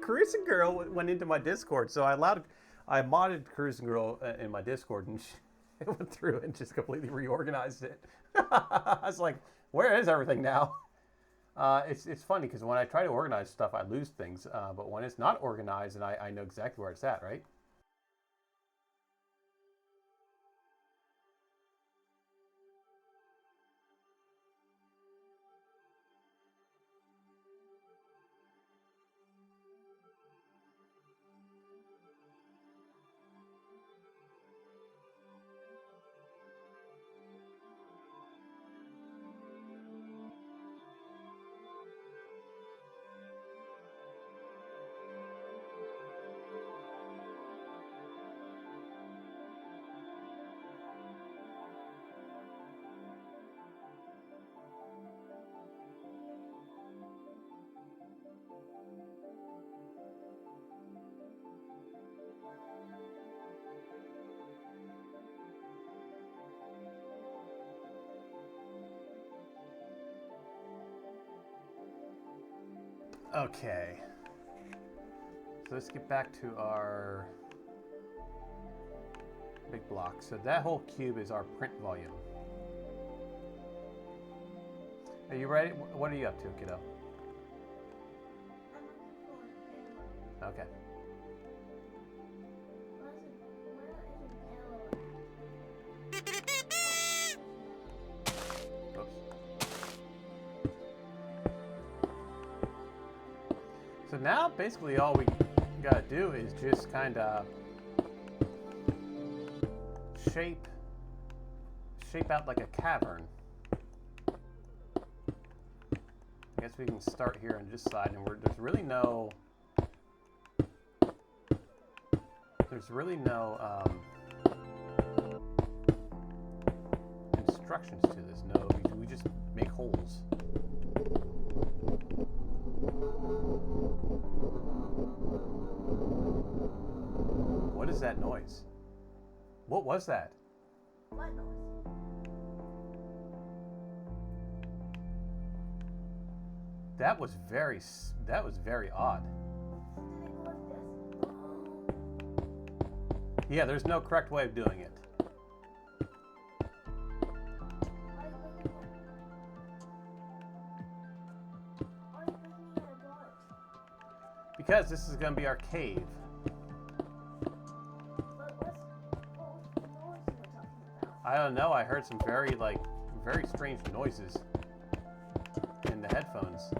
Cruising Girl went into my Discord, so I modded Cruising Girl in my Discord, and she went through and just completely reorganized it. I was like, where is everything now? It's funny because when I try to organize stuff, I lose things. But when it's not organized, and I know exactly where it's at, right? Okay. So let's get back to our Big block. So that whole cube is our print volume. Are you ready? What are you up to, kiddo? Okay. Oops. So now basically all we gotta do is just kind of shape out like a cavern. I guess we can start here on this side, and there's really no instructions to this. No, we just make holes. What is that noise? What was that? What noise? That was very odd. Did it go like this? Yeah, there's no correct way of doing it. Why are you looking at a dot? Because this is going to be our cave. What was the noise you were talking about? I don't know. I heard some very strange noises in the headphones.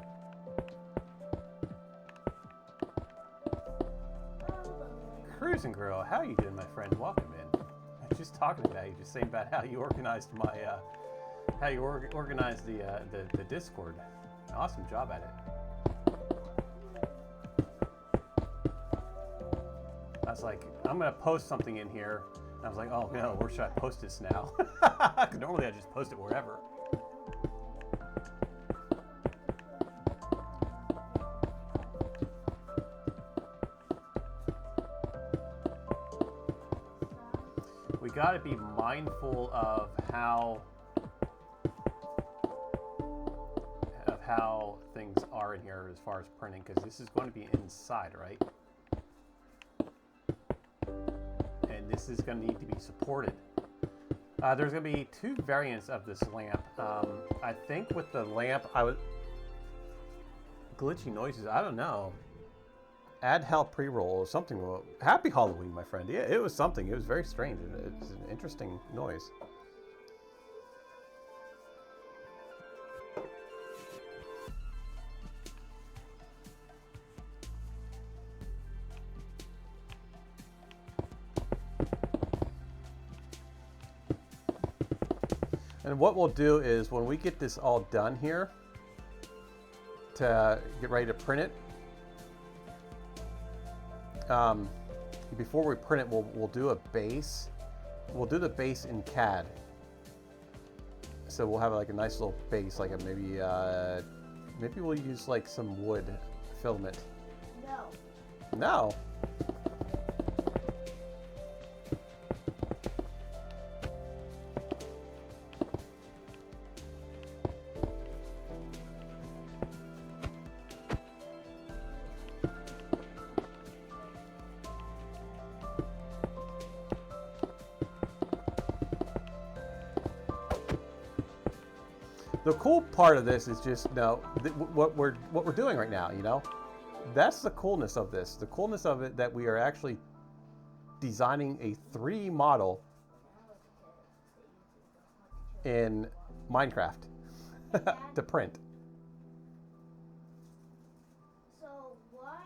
Cruising Girl, how are you doing, my friend? Welcome in. I was just talking about you, just saying about how you organized organized the Discord. Awesome job at it. I was like, I'm gonna post something in here. And I was like, oh no, where should I post this now? Normally I just post it wherever. We got to be mindful of how things are in here as far as printing, because this is going to be inside, right? And this is going to need to be supported. There's going to be two variants of this lamp. I think with the lamp, glitchy noises. I don't know. Add help pre-roll or something. Happy Halloween, my friend. Yeah, it was something. It was very strange. It's an interesting noise. And what we'll do is when we get this all done here, to get ready to print it, before we print it, we'll do a base. We'll do the base in CAD. So we'll have like a nice little base, like maybe we'll use like some wood filament. No. No. The cool part of this is just what we're doing right now. You know, that's the coolness of this. The coolness of it that we are actually designing a 3D model in Minecraft to print. So why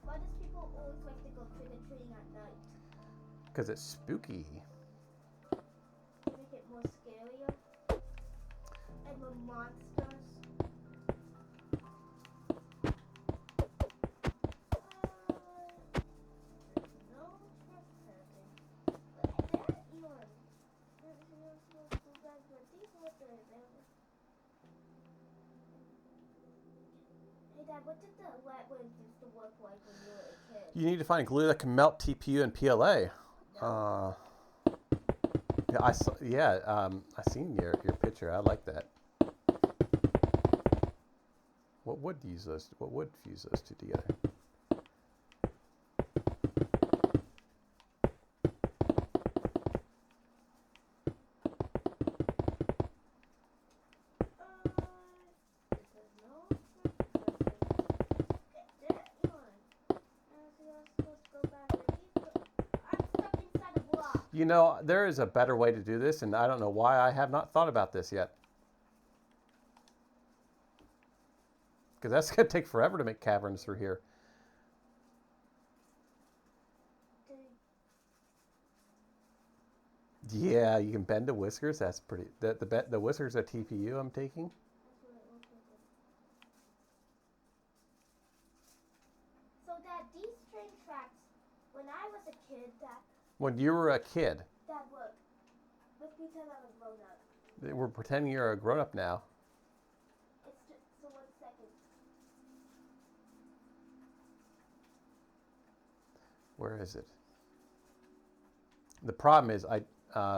does people always like to go trick-or-treating at night? Because it's spooky. Make it more scarier? And the monsters? No trespassing. But that Elon. Hey Dad, what did the Wetlands used to look like when you were a kid? You need to find glue that can melt TPU and PLA. Yeah, I seen your picture. I like that. What would fuse those two together? You know, there is a better way to do this, and I don't know why I have not thought about this yet. Because that's going to take forever to make caverns through here. Yeah, you can bend the whiskers. That's pretty. The whiskers are TPU I'm taking. So Dad, these train tracks, when I was a kid, When you were a kid. That worked. Let's pretend I'm a grown up. We're pretending you're a grown up now. It's just so 1 second. Where is it? The problem is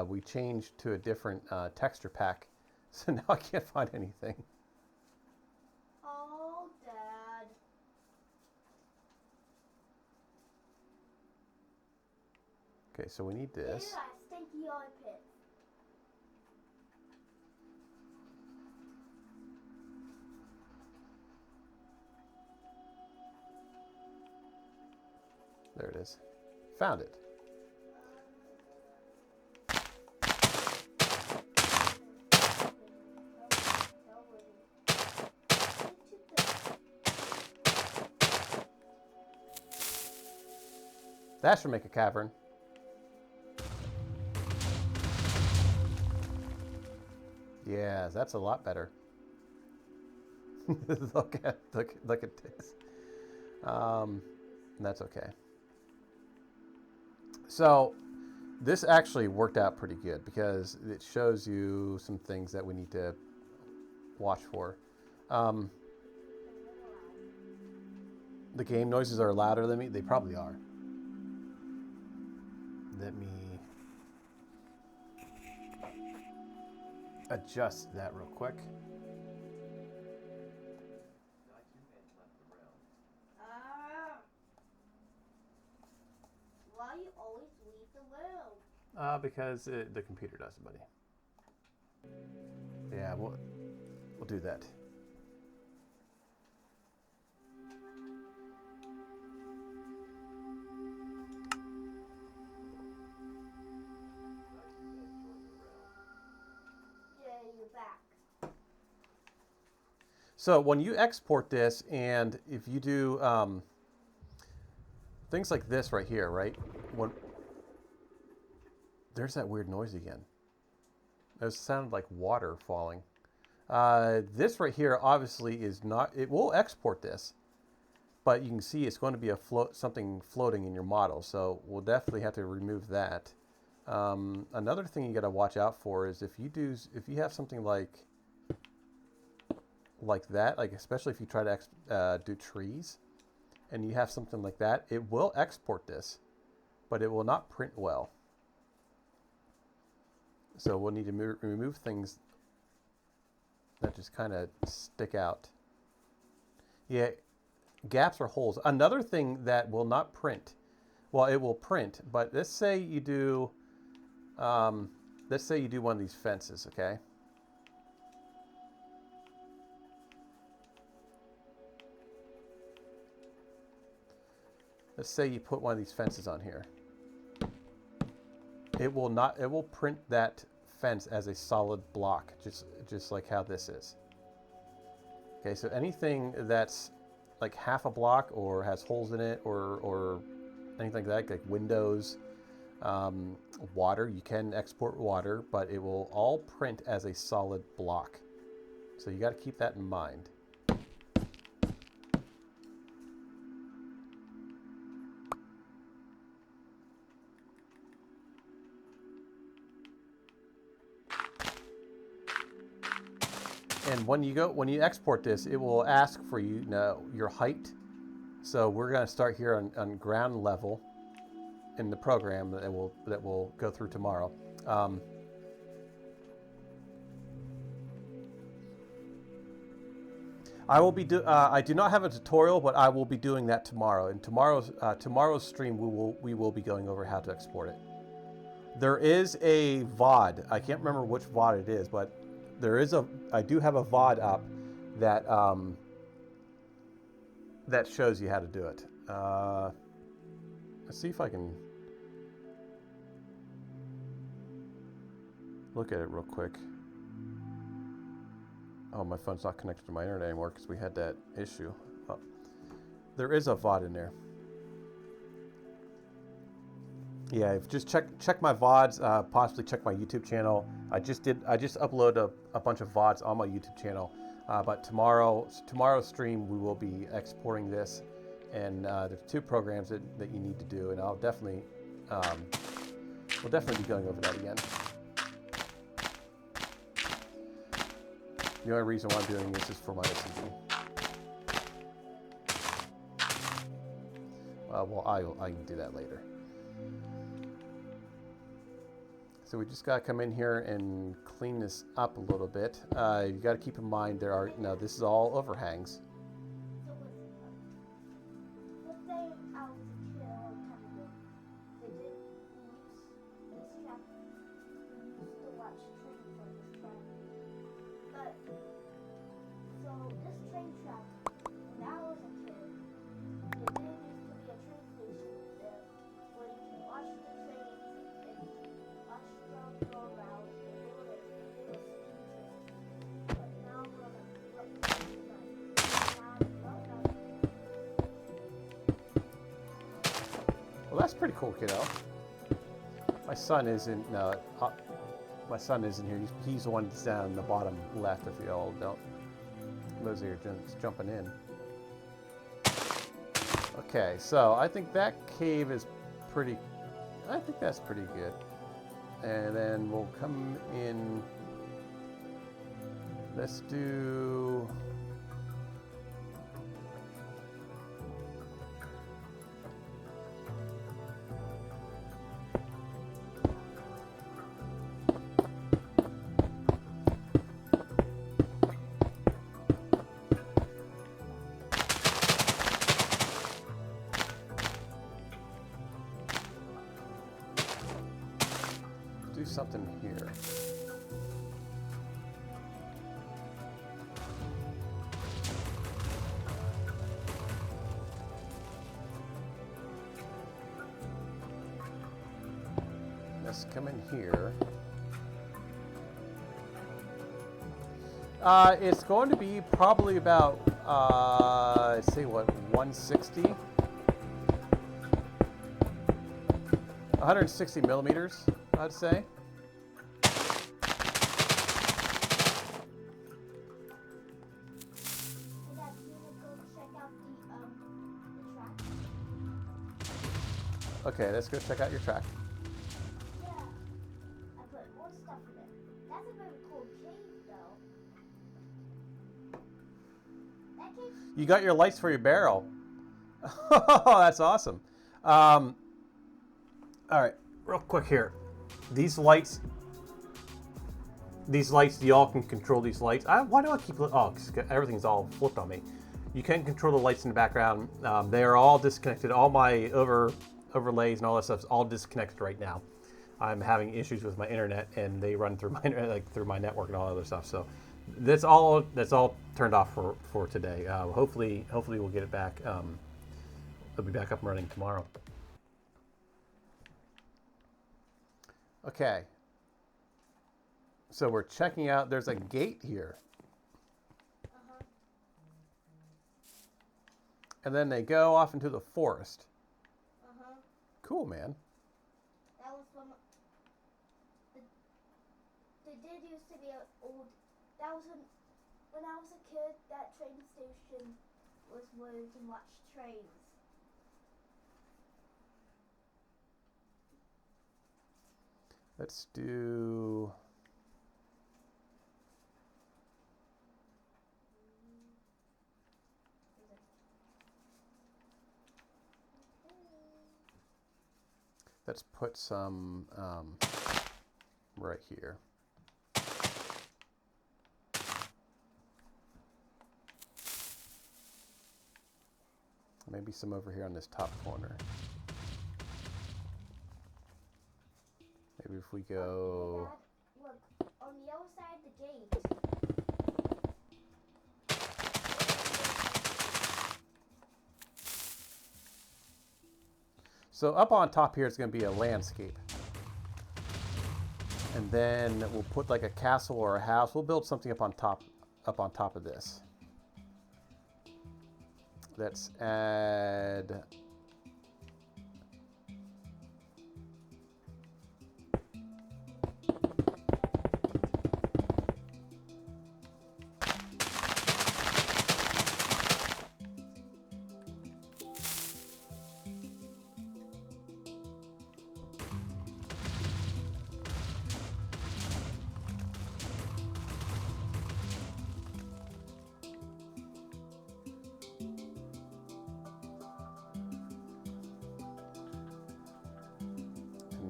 we changed to a different texture pack, so now I can't find anything. Oh, Dad. Okay, so we need this. Here are stinky armpits. There it is. Found it. That should make a cavern. Yeah, that's a lot better. look at this. That's okay. So this actually worked out pretty good because it shows you some things that we need to watch for. The game noises are louder than me. They probably are. Let me adjust that real quick. Why you always leave the room? Because the computer does it, buddy. Yeah, we'll do that. You're back. So when you export this, and if you do things like this right here, right? There's that weird noise again. It sounded like water falling. This right here obviously is not. It will export this, but you can see it's going to be something floating in your model. So we'll definitely have to remove that. Another thing you got to watch out for is if you have something like that, like especially if you try to do trees, and you have something like that, it will export this, but it will not print well. So we'll need to remove things that just kind of stick out. Yeah, gaps or holes. Another thing that will not print. Well, it will print, but let's say you do one of these fences, okay? Let's say you put one of these fences on here. It will print that fence as a solid block, just like how this is. Okay, so anything that's like half a block or has holes in it or anything like that, like windows, water, you can export water, but it will all print as a solid block. So you got to keep that in mind. And when you export this, it will ask for your height. So we're going to start here on ground level in the program that will go through tomorrow. I do not have a tutorial, but I will be doing that tomorrow. In tomorrow's stream, we will be going over how to export it. There is a VOD. I can't remember which VOD it is, but I do have a VOD up that that shows you how to do it. Let's see if I can. look at it real quick. Oh, my phone's not connected to my internet anymore because we had that issue. Oh, there is a VOD in there. Yeah, just check my VODs, possibly check my YouTube channel. I just uploaded a bunch of VODs on my YouTube channel. But tomorrow's stream we will be exporting this, and there's 2 programs that you need to do, and I'll definitely we'll definitely be going over that again. The only reason why I'm doing this is for my OCD. Well, I can do that later. So we just got to come in here and clean this up a little bit. You got to keep in mind this is all overhangs. So let's say I was a kid a long time ago. They didn't use this track. We used to watch trains on this track. But, so this train track, when I was a kid, there didn't used to be a train station there where you can watch the trains and watch them go around and they were steam trains. But now we're on Well, that's pretty cool, kiddo. My son isn't. My son isn't here. He's the one that's down in the bottom left. If you all don't, those are just jumping in. Okay, so I think that cave is pretty. I think that's pretty good. And then we'll come in. Let's do. Do something here. Let's come in here. It's going to be probably about, say what, 160? 160 millimeters, I'd say. Okay, let's go check out your track. Yeah, I put more stuff in it. That's a very cool cave, though. That cave. You got your lights for your barrel. Oh, that's awesome. All right, real quick here. These lights, y'all can control these lights. Why do I keep? Oh, 'cause everything's all flipped on me. You can control the lights in the background. They are all disconnected. All my overlays and all that stuff's all disconnected right now. I'm having issues with my internet, and they run through my through my network and all other stuff. So that's all turned off for today. Hopefully we'll get it back. It'll be back up and running tomorrow. Okay. So we're checking out. There's a gate here. And then they go off into the forest. Cool, man. That was from. There did used to be an old. That was when I was a kid. That train station was where you can watch trains. Let's do. Let's put some right here. Maybe some over here on this top corner. Maybe if we go. Dad, look, on the other side of the gate. So up on top here is going to be a landscape. And then we'll put like a castle or a house. We'll build something up on top of this. Let's add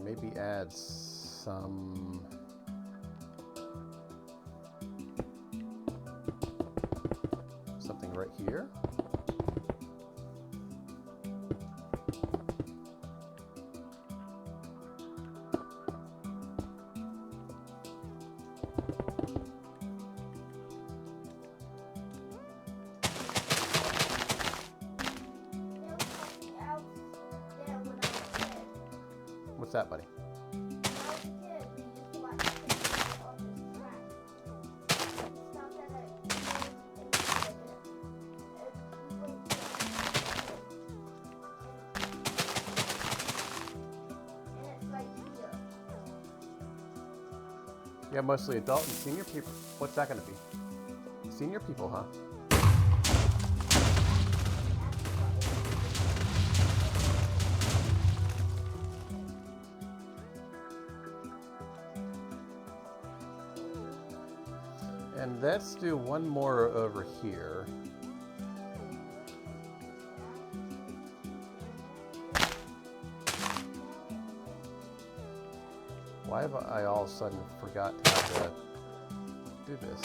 maybe add some something right here. What's that, buddy? Yeah, mostly adult and senior people. What's that going to be? Senior people, huh? And let's do one more over here. Why have I all of a sudden forgot how to do this?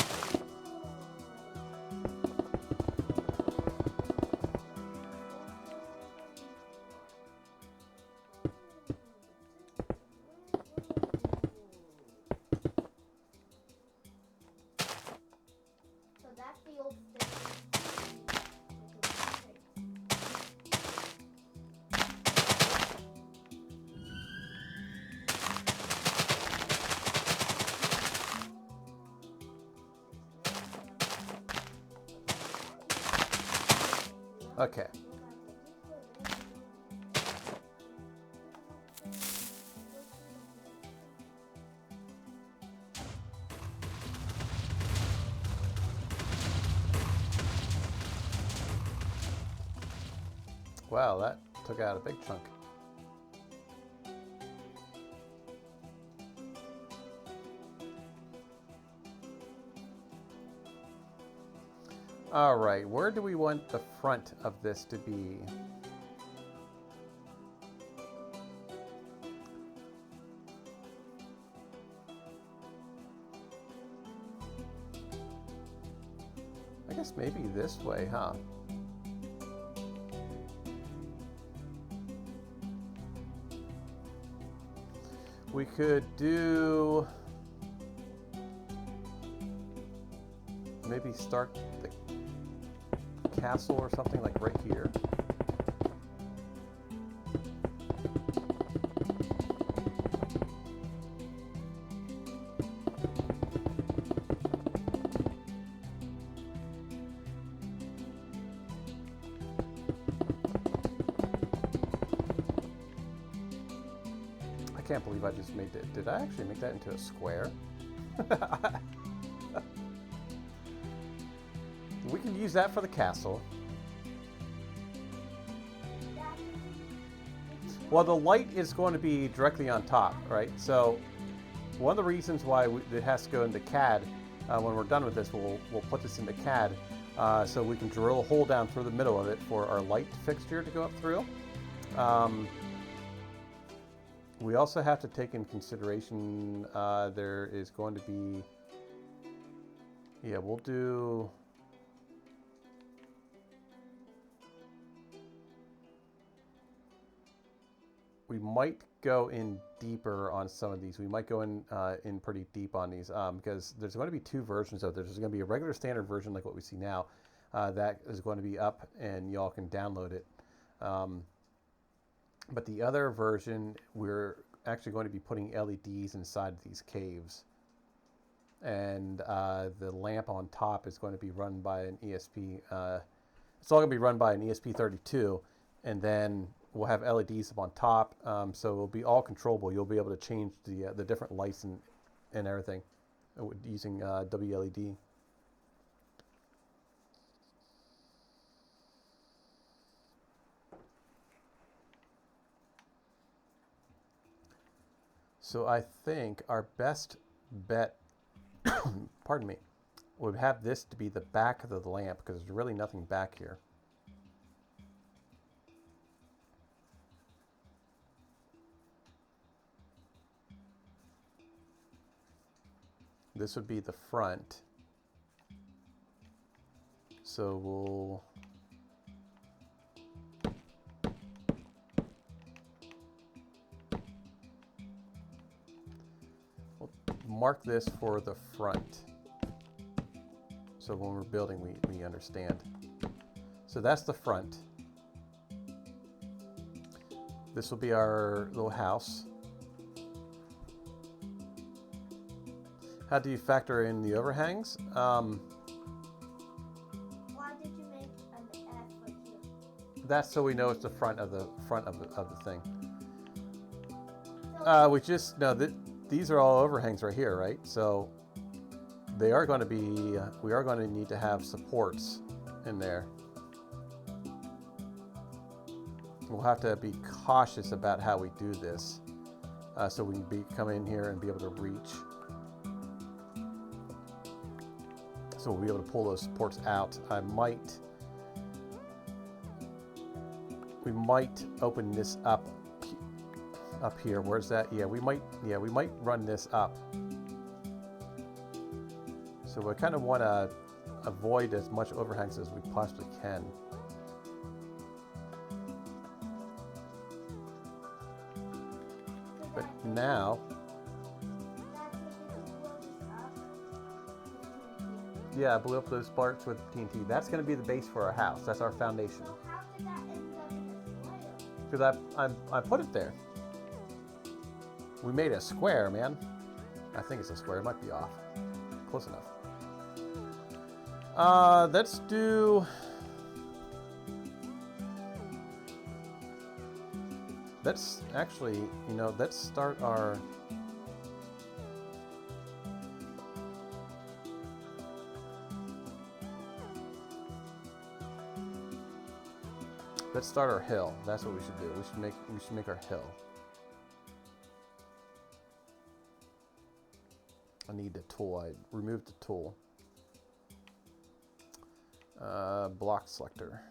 So that's the old station. Okay. Wow, that took out a big chunk. All right, where do we want the front of this to be? I guess maybe this way, huh? We could do... maybe start the castle or something like right here. I can't believe I just made it. Did I actually make that into a square? We can use that for the castle. Well, the light is going to be directly on top, right? So one of the reasons why it has to go into CAD, when we're done with this, we'll put this into CAD so we can drill a hole down through the middle of it for our light fixture to go up through. We also have to take in consideration there is going to be, yeah, we'll do... we might go in deeper on some of these. We might go in pretty deep on these because there's going to be two versions of this. There's going to be a regular standard version like what we see now that is going to be up and y'all can download it. But the other version, we're actually going to be putting LEDs inside these caves. And the lamp on top is going to be run by an ESP. It's all going to be run by an ESP32, and then we'll have LEDs up on top, so it'll be all controllable. You'll be able to change the different lights and everything using WLED. So I think our best bet, pardon me, would have this to be the back of the lamp, because there's really nothing back here. This would be the front. So we'll mark this for the front. So when we're building, we understand. So that's the front. This will be our little house. How do you factor in the overhangs? Why did you make an F right here? That's so we know it's the front of the thing. So, We just no. These are all overhangs right here, right? So they are going to be. We are going to need to have supports in there. We'll have to be cautious about how we do this, so we can come in here and be able to reach. So we'll be able to pull those supports out. We might open this up here. Where's that? Yeah, we might run this up. So we kind of want to avoid as much overhangs as we possibly can. But now, yeah, I blew up those sparks with TNT. That's going to be the base for our house. That's our foundation. so how did that end up in a square? Because I put it there. We made a square, man. I think it's a square. It might be off. Close enough. Let's do. Let's actually, let's start our. Let's start our hill. That's what we should do. We should make our hill. I need the tool. I removed the tool. Block selector.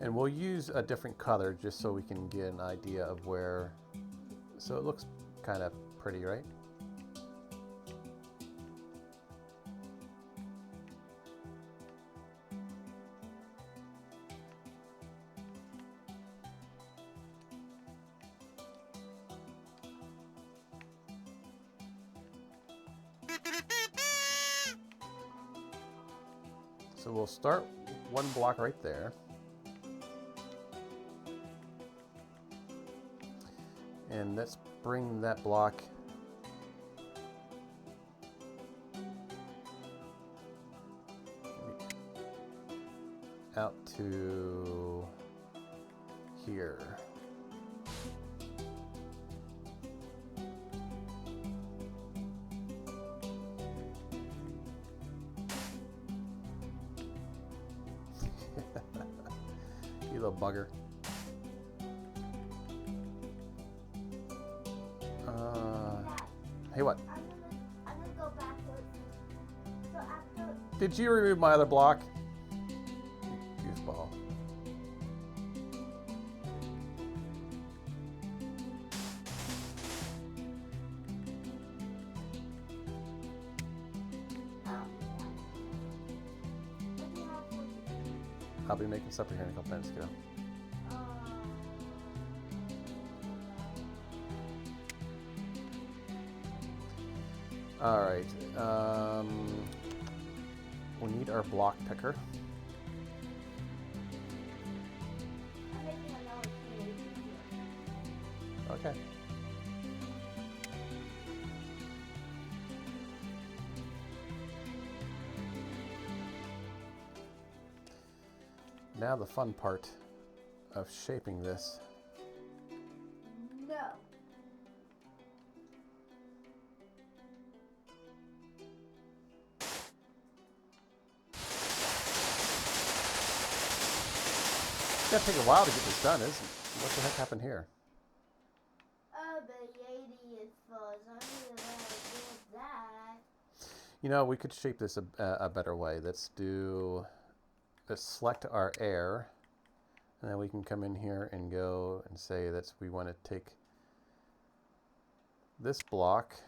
And we'll use a different color just so we can get an idea of where. So it looks kind of pretty, right? So we'll start one block right there. And let's bring that block out to here. You little bugger. Hey, what? I'm gonna go backwards. So after. Did you remove my other block? Goofball. What do you have for me? I'll be making supper here in a couple minutes. Go. All right. We need our block picker. I'm making another creation here. Okay. Now the fun part of shaping this. No. It's gonna take a while to get this done, isn't it? What the heck happened here? Oh, but Yeti is full. So I'm gonna do that. You know, we could shape this a better way. Let's select our air, and then we can come in here and go and say that we want to take this block,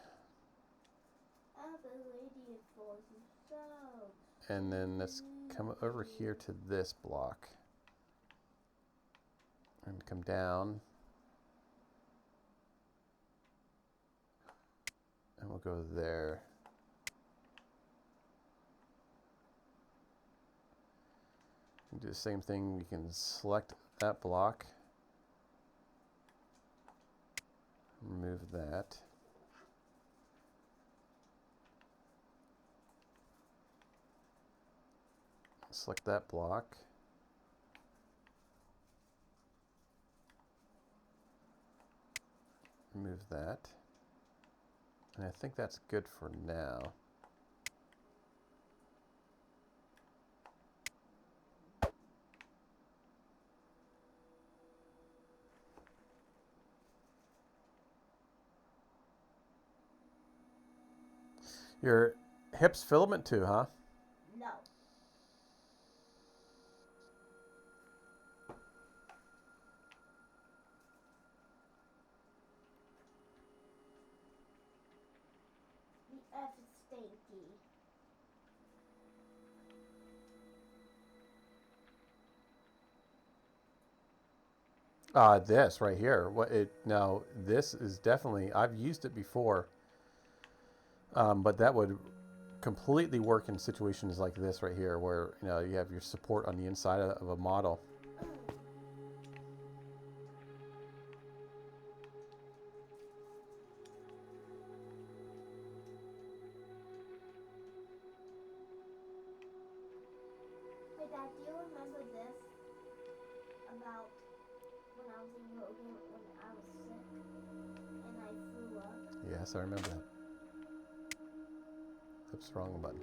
Oh, but Yeti is full. So. and then let's come over here to this block, and come down, and we'll go there. Do the same thing. We can select that block, remove that, select that block, remove that, and I think that's good for now. Your hips filament too, huh? No. The F is stinky. This right here. Now this is definitely, I've used it before, but that would completely work in situations like this right here, where you have your support on the inside of a model. Hey, Dad, do you remember this? About when I was in yoga when I was sick and I threw up? Yes, I remember that. Oops, wrong button.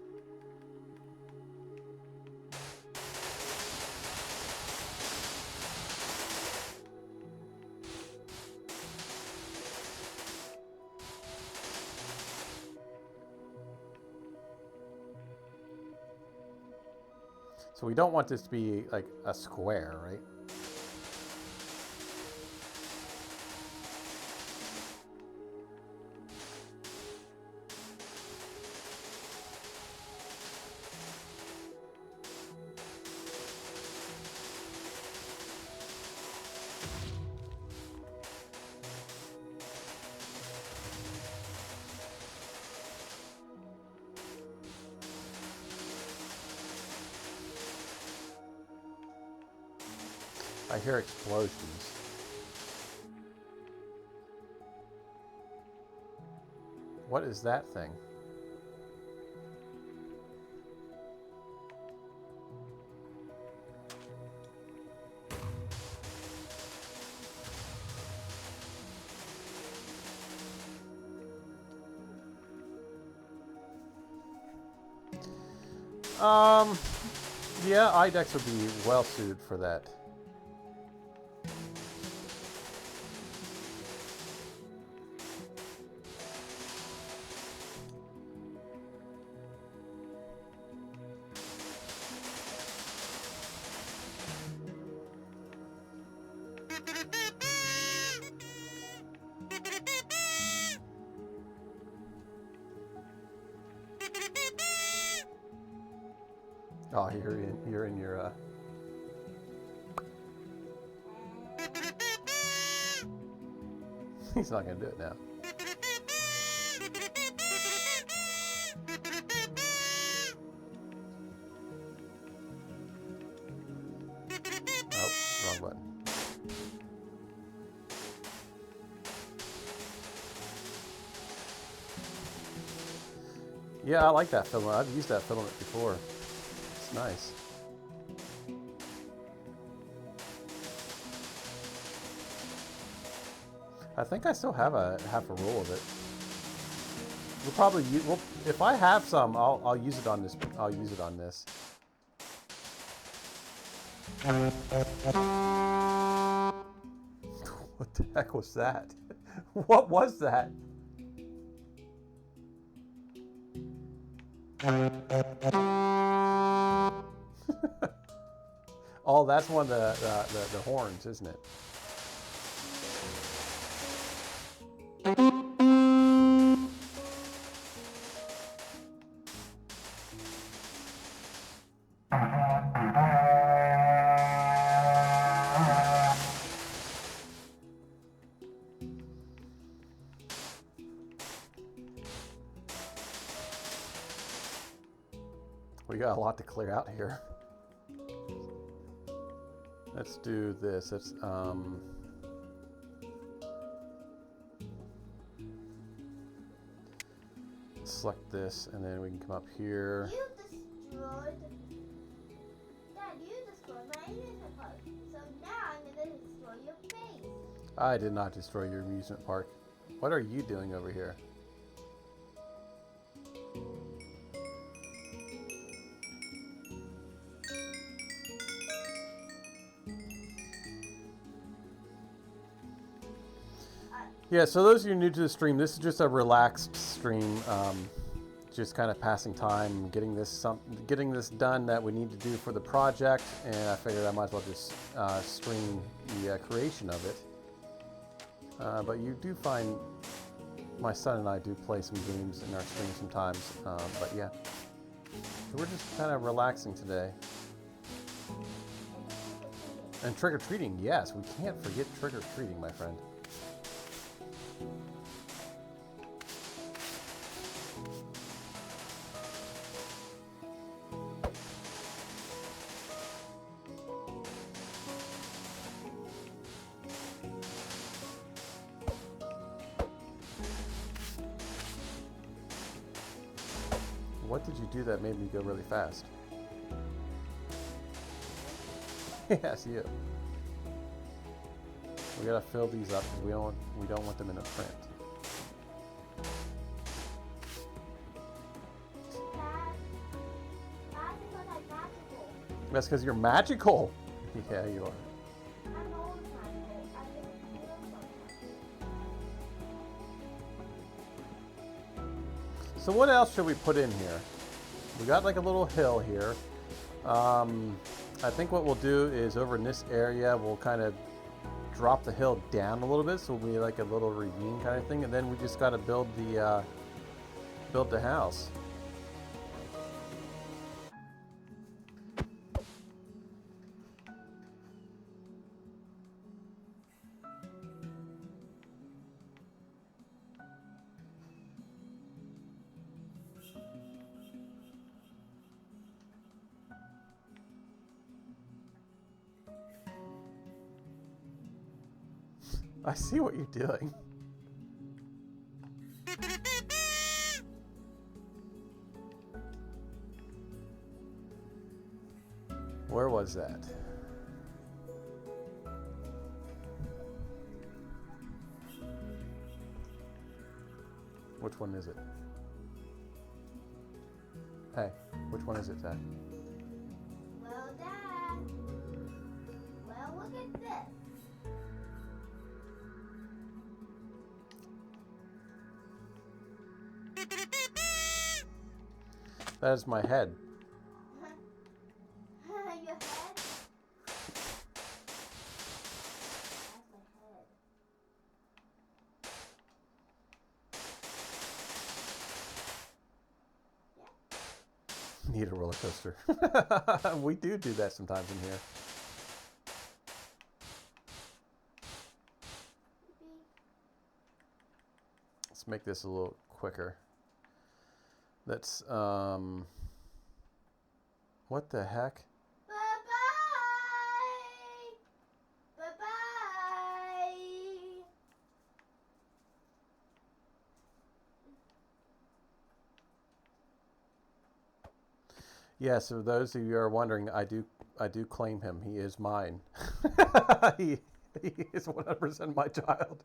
So we don't want this to be like a square, right? I hear explosions. What is that thing? Yeah, IDEX would be well suited for that. Oh, you're in your he's not gonna do it now. Yeah, I like that filament. I've used that filament before. It's nice. I think I still have a half a roll of it. We'll probably use. Well, if I have some, I'll use it on this. I'll use it on this. What the heck was that? What was that? Oh, that's one of the horns, isn't it? We got a lot to clear out here. Let's do this. Let's select this, and then we can come up here. You destroyed. Dad, you destroyed my amusement park. So now I'm gonna destroy your face. I did not destroy your amusement park. What are you doing over here? Yeah, so those of you new to the stream, this is just a relaxed stream, just kind of passing time, getting this done that we need to do for the project, and I figured I might as well just stream the creation of it. But you do find my son and I do play some games in our stream sometimes, but yeah. So we're just kind of relaxing today. And trick-or-treating, yes, we can't forget trick-or-treating, my friend. What did you do that made me go really fast? Yes, you. We gotta fill these up because we don't want them in a print. Dad, that's because I'm magical. That's because you're magical. Yeah, you are. I'm always magical. I'm gonna feel sometimes. So what else should we put in here? We got like a little hill here. I think what we'll do is over in this area, we'll kind of drop the hill down a little bit, so it'll be like a little ravine kind of thing, and then we just got to build the house. I see what you're doing. Where was that? Which one is it? Hey, which one is it, Dad? Well, Dad. Well, look at this. That is my head. Your head? That's my head. Yeah. Need a roller coaster. We do that sometimes in here. Beep. Let's make this a little quicker. Let's, what the heck? Bye-bye. Bye-bye. Yeah, so those of you who are wondering, I do claim him. He is mine. he, he is 100% my child.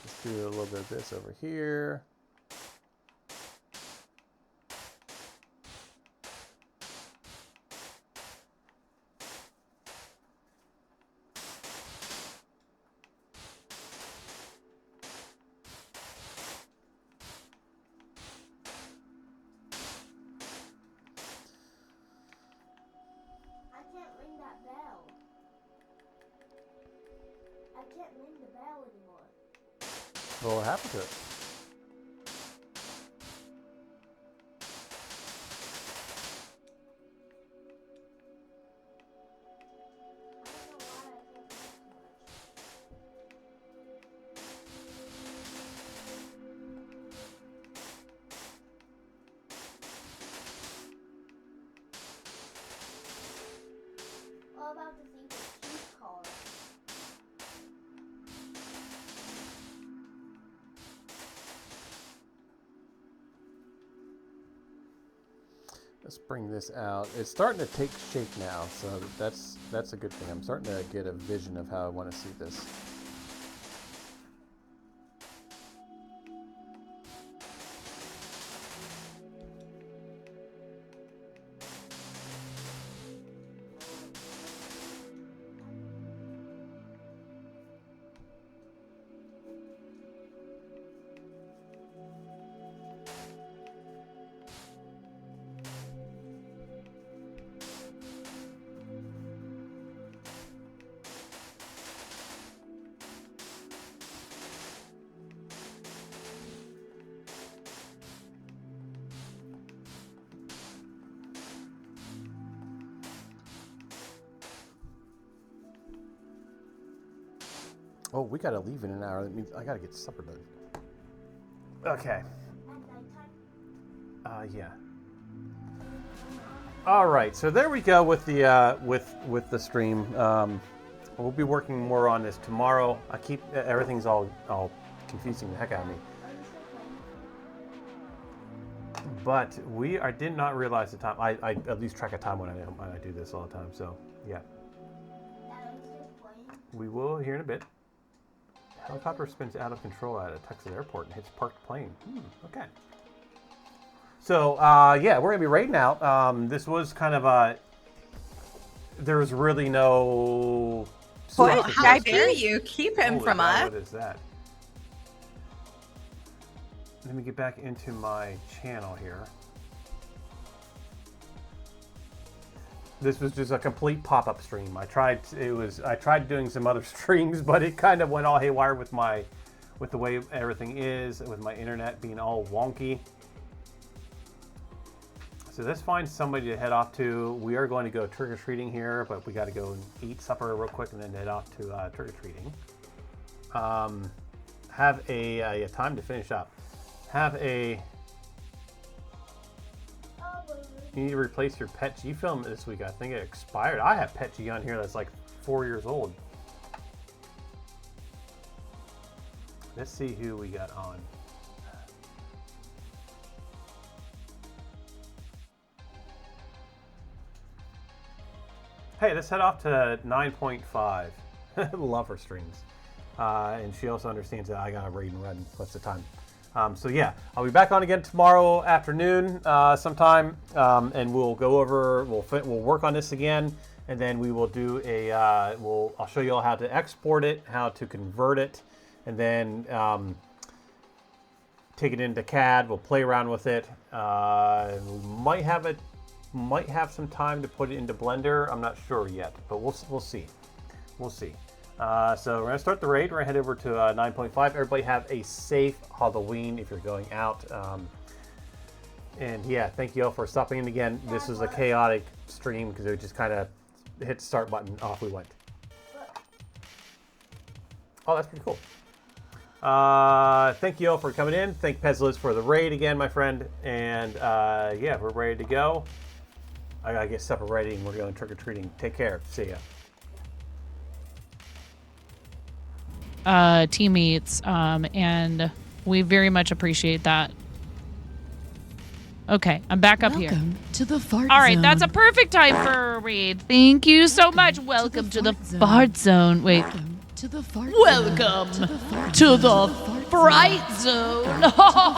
Let's do a little bit of this over here. I can't ring that bell. I can't ring the bell anymore. What happened to it? I don't know why I can't ring it too much. What about the thing with chief cars? Let's bring this out. It's starting to take shape now, so that's a good thing. I'm starting to get a vision of how I want to see this. Oh, we gotta leave in an hour. That means I gotta get supper done. Okay. At nighttime? Yeah. All right. So there we go with the with the stream. We'll be working more on this tomorrow. I keep everything's all confusing the heck out of me. Are you still playing? But I did not realize the time. I at least track a time when I do this all the time. So yeah, Dad, are you still playing? we will here in a bit. Helicopter spins out of control at a Texas airport and hits parked plane. Okay. So yeah, we're gonna be raiding out. This was kind of a. There was really no. Boy, structure to how this. dare you keep him Holy from cow, us? What is that? Let me get back into my channel here. This was just a complete pop-up stream. I tried doing some other streams, but it kind of went all haywire with the way everything is, with my internet being all wonky. So let's find somebody to head off to. We are going to go trick-or-treating here, but we got to go and eat supper real quick and then head off to trick-or-treating. Have a time to finish up. You need to replace your Pet G film this week. I think it expired. I have Pet G on here that's like 4 years old. Let's see who we got on. Hey, let's head off to 9.5. Love her streams. And she also understands that I got to raid and run. What's the time? So yeah, I'll be back on again tomorrow afternoon sometime, and we'll go over. We'll work on this again, and then we will do a. I'll show you all how to export it, how to convert it, and then take it into CAD. We'll play around with it. We might have some time to put it into Blender. I'm not sure yet, but we'll see. We'll see. So we're going to start the raid. We're going to head over to 9.5. Everybody have a safe Halloween if you're going out. And yeah, thank you all for stopping in again. This was a chaotic stream because it just kind of hit the start button, off we went. Oh, that's pretty cool. Thank you all for coming in. Thank Pezliz for the raid again, my friend. And yeah, we're ready to go. I gotta get supper ready and we're going trick-or-treating. Take care. See ya. Teammates, and we very much appreciate that. Okay, I'm back up here. Welcome to the fart All right, zone. that's a perfect time for a raid. Thank you so much. Welcome to the fart zone. Wait. Welcome to the fart Welcome zone. to the fright zone.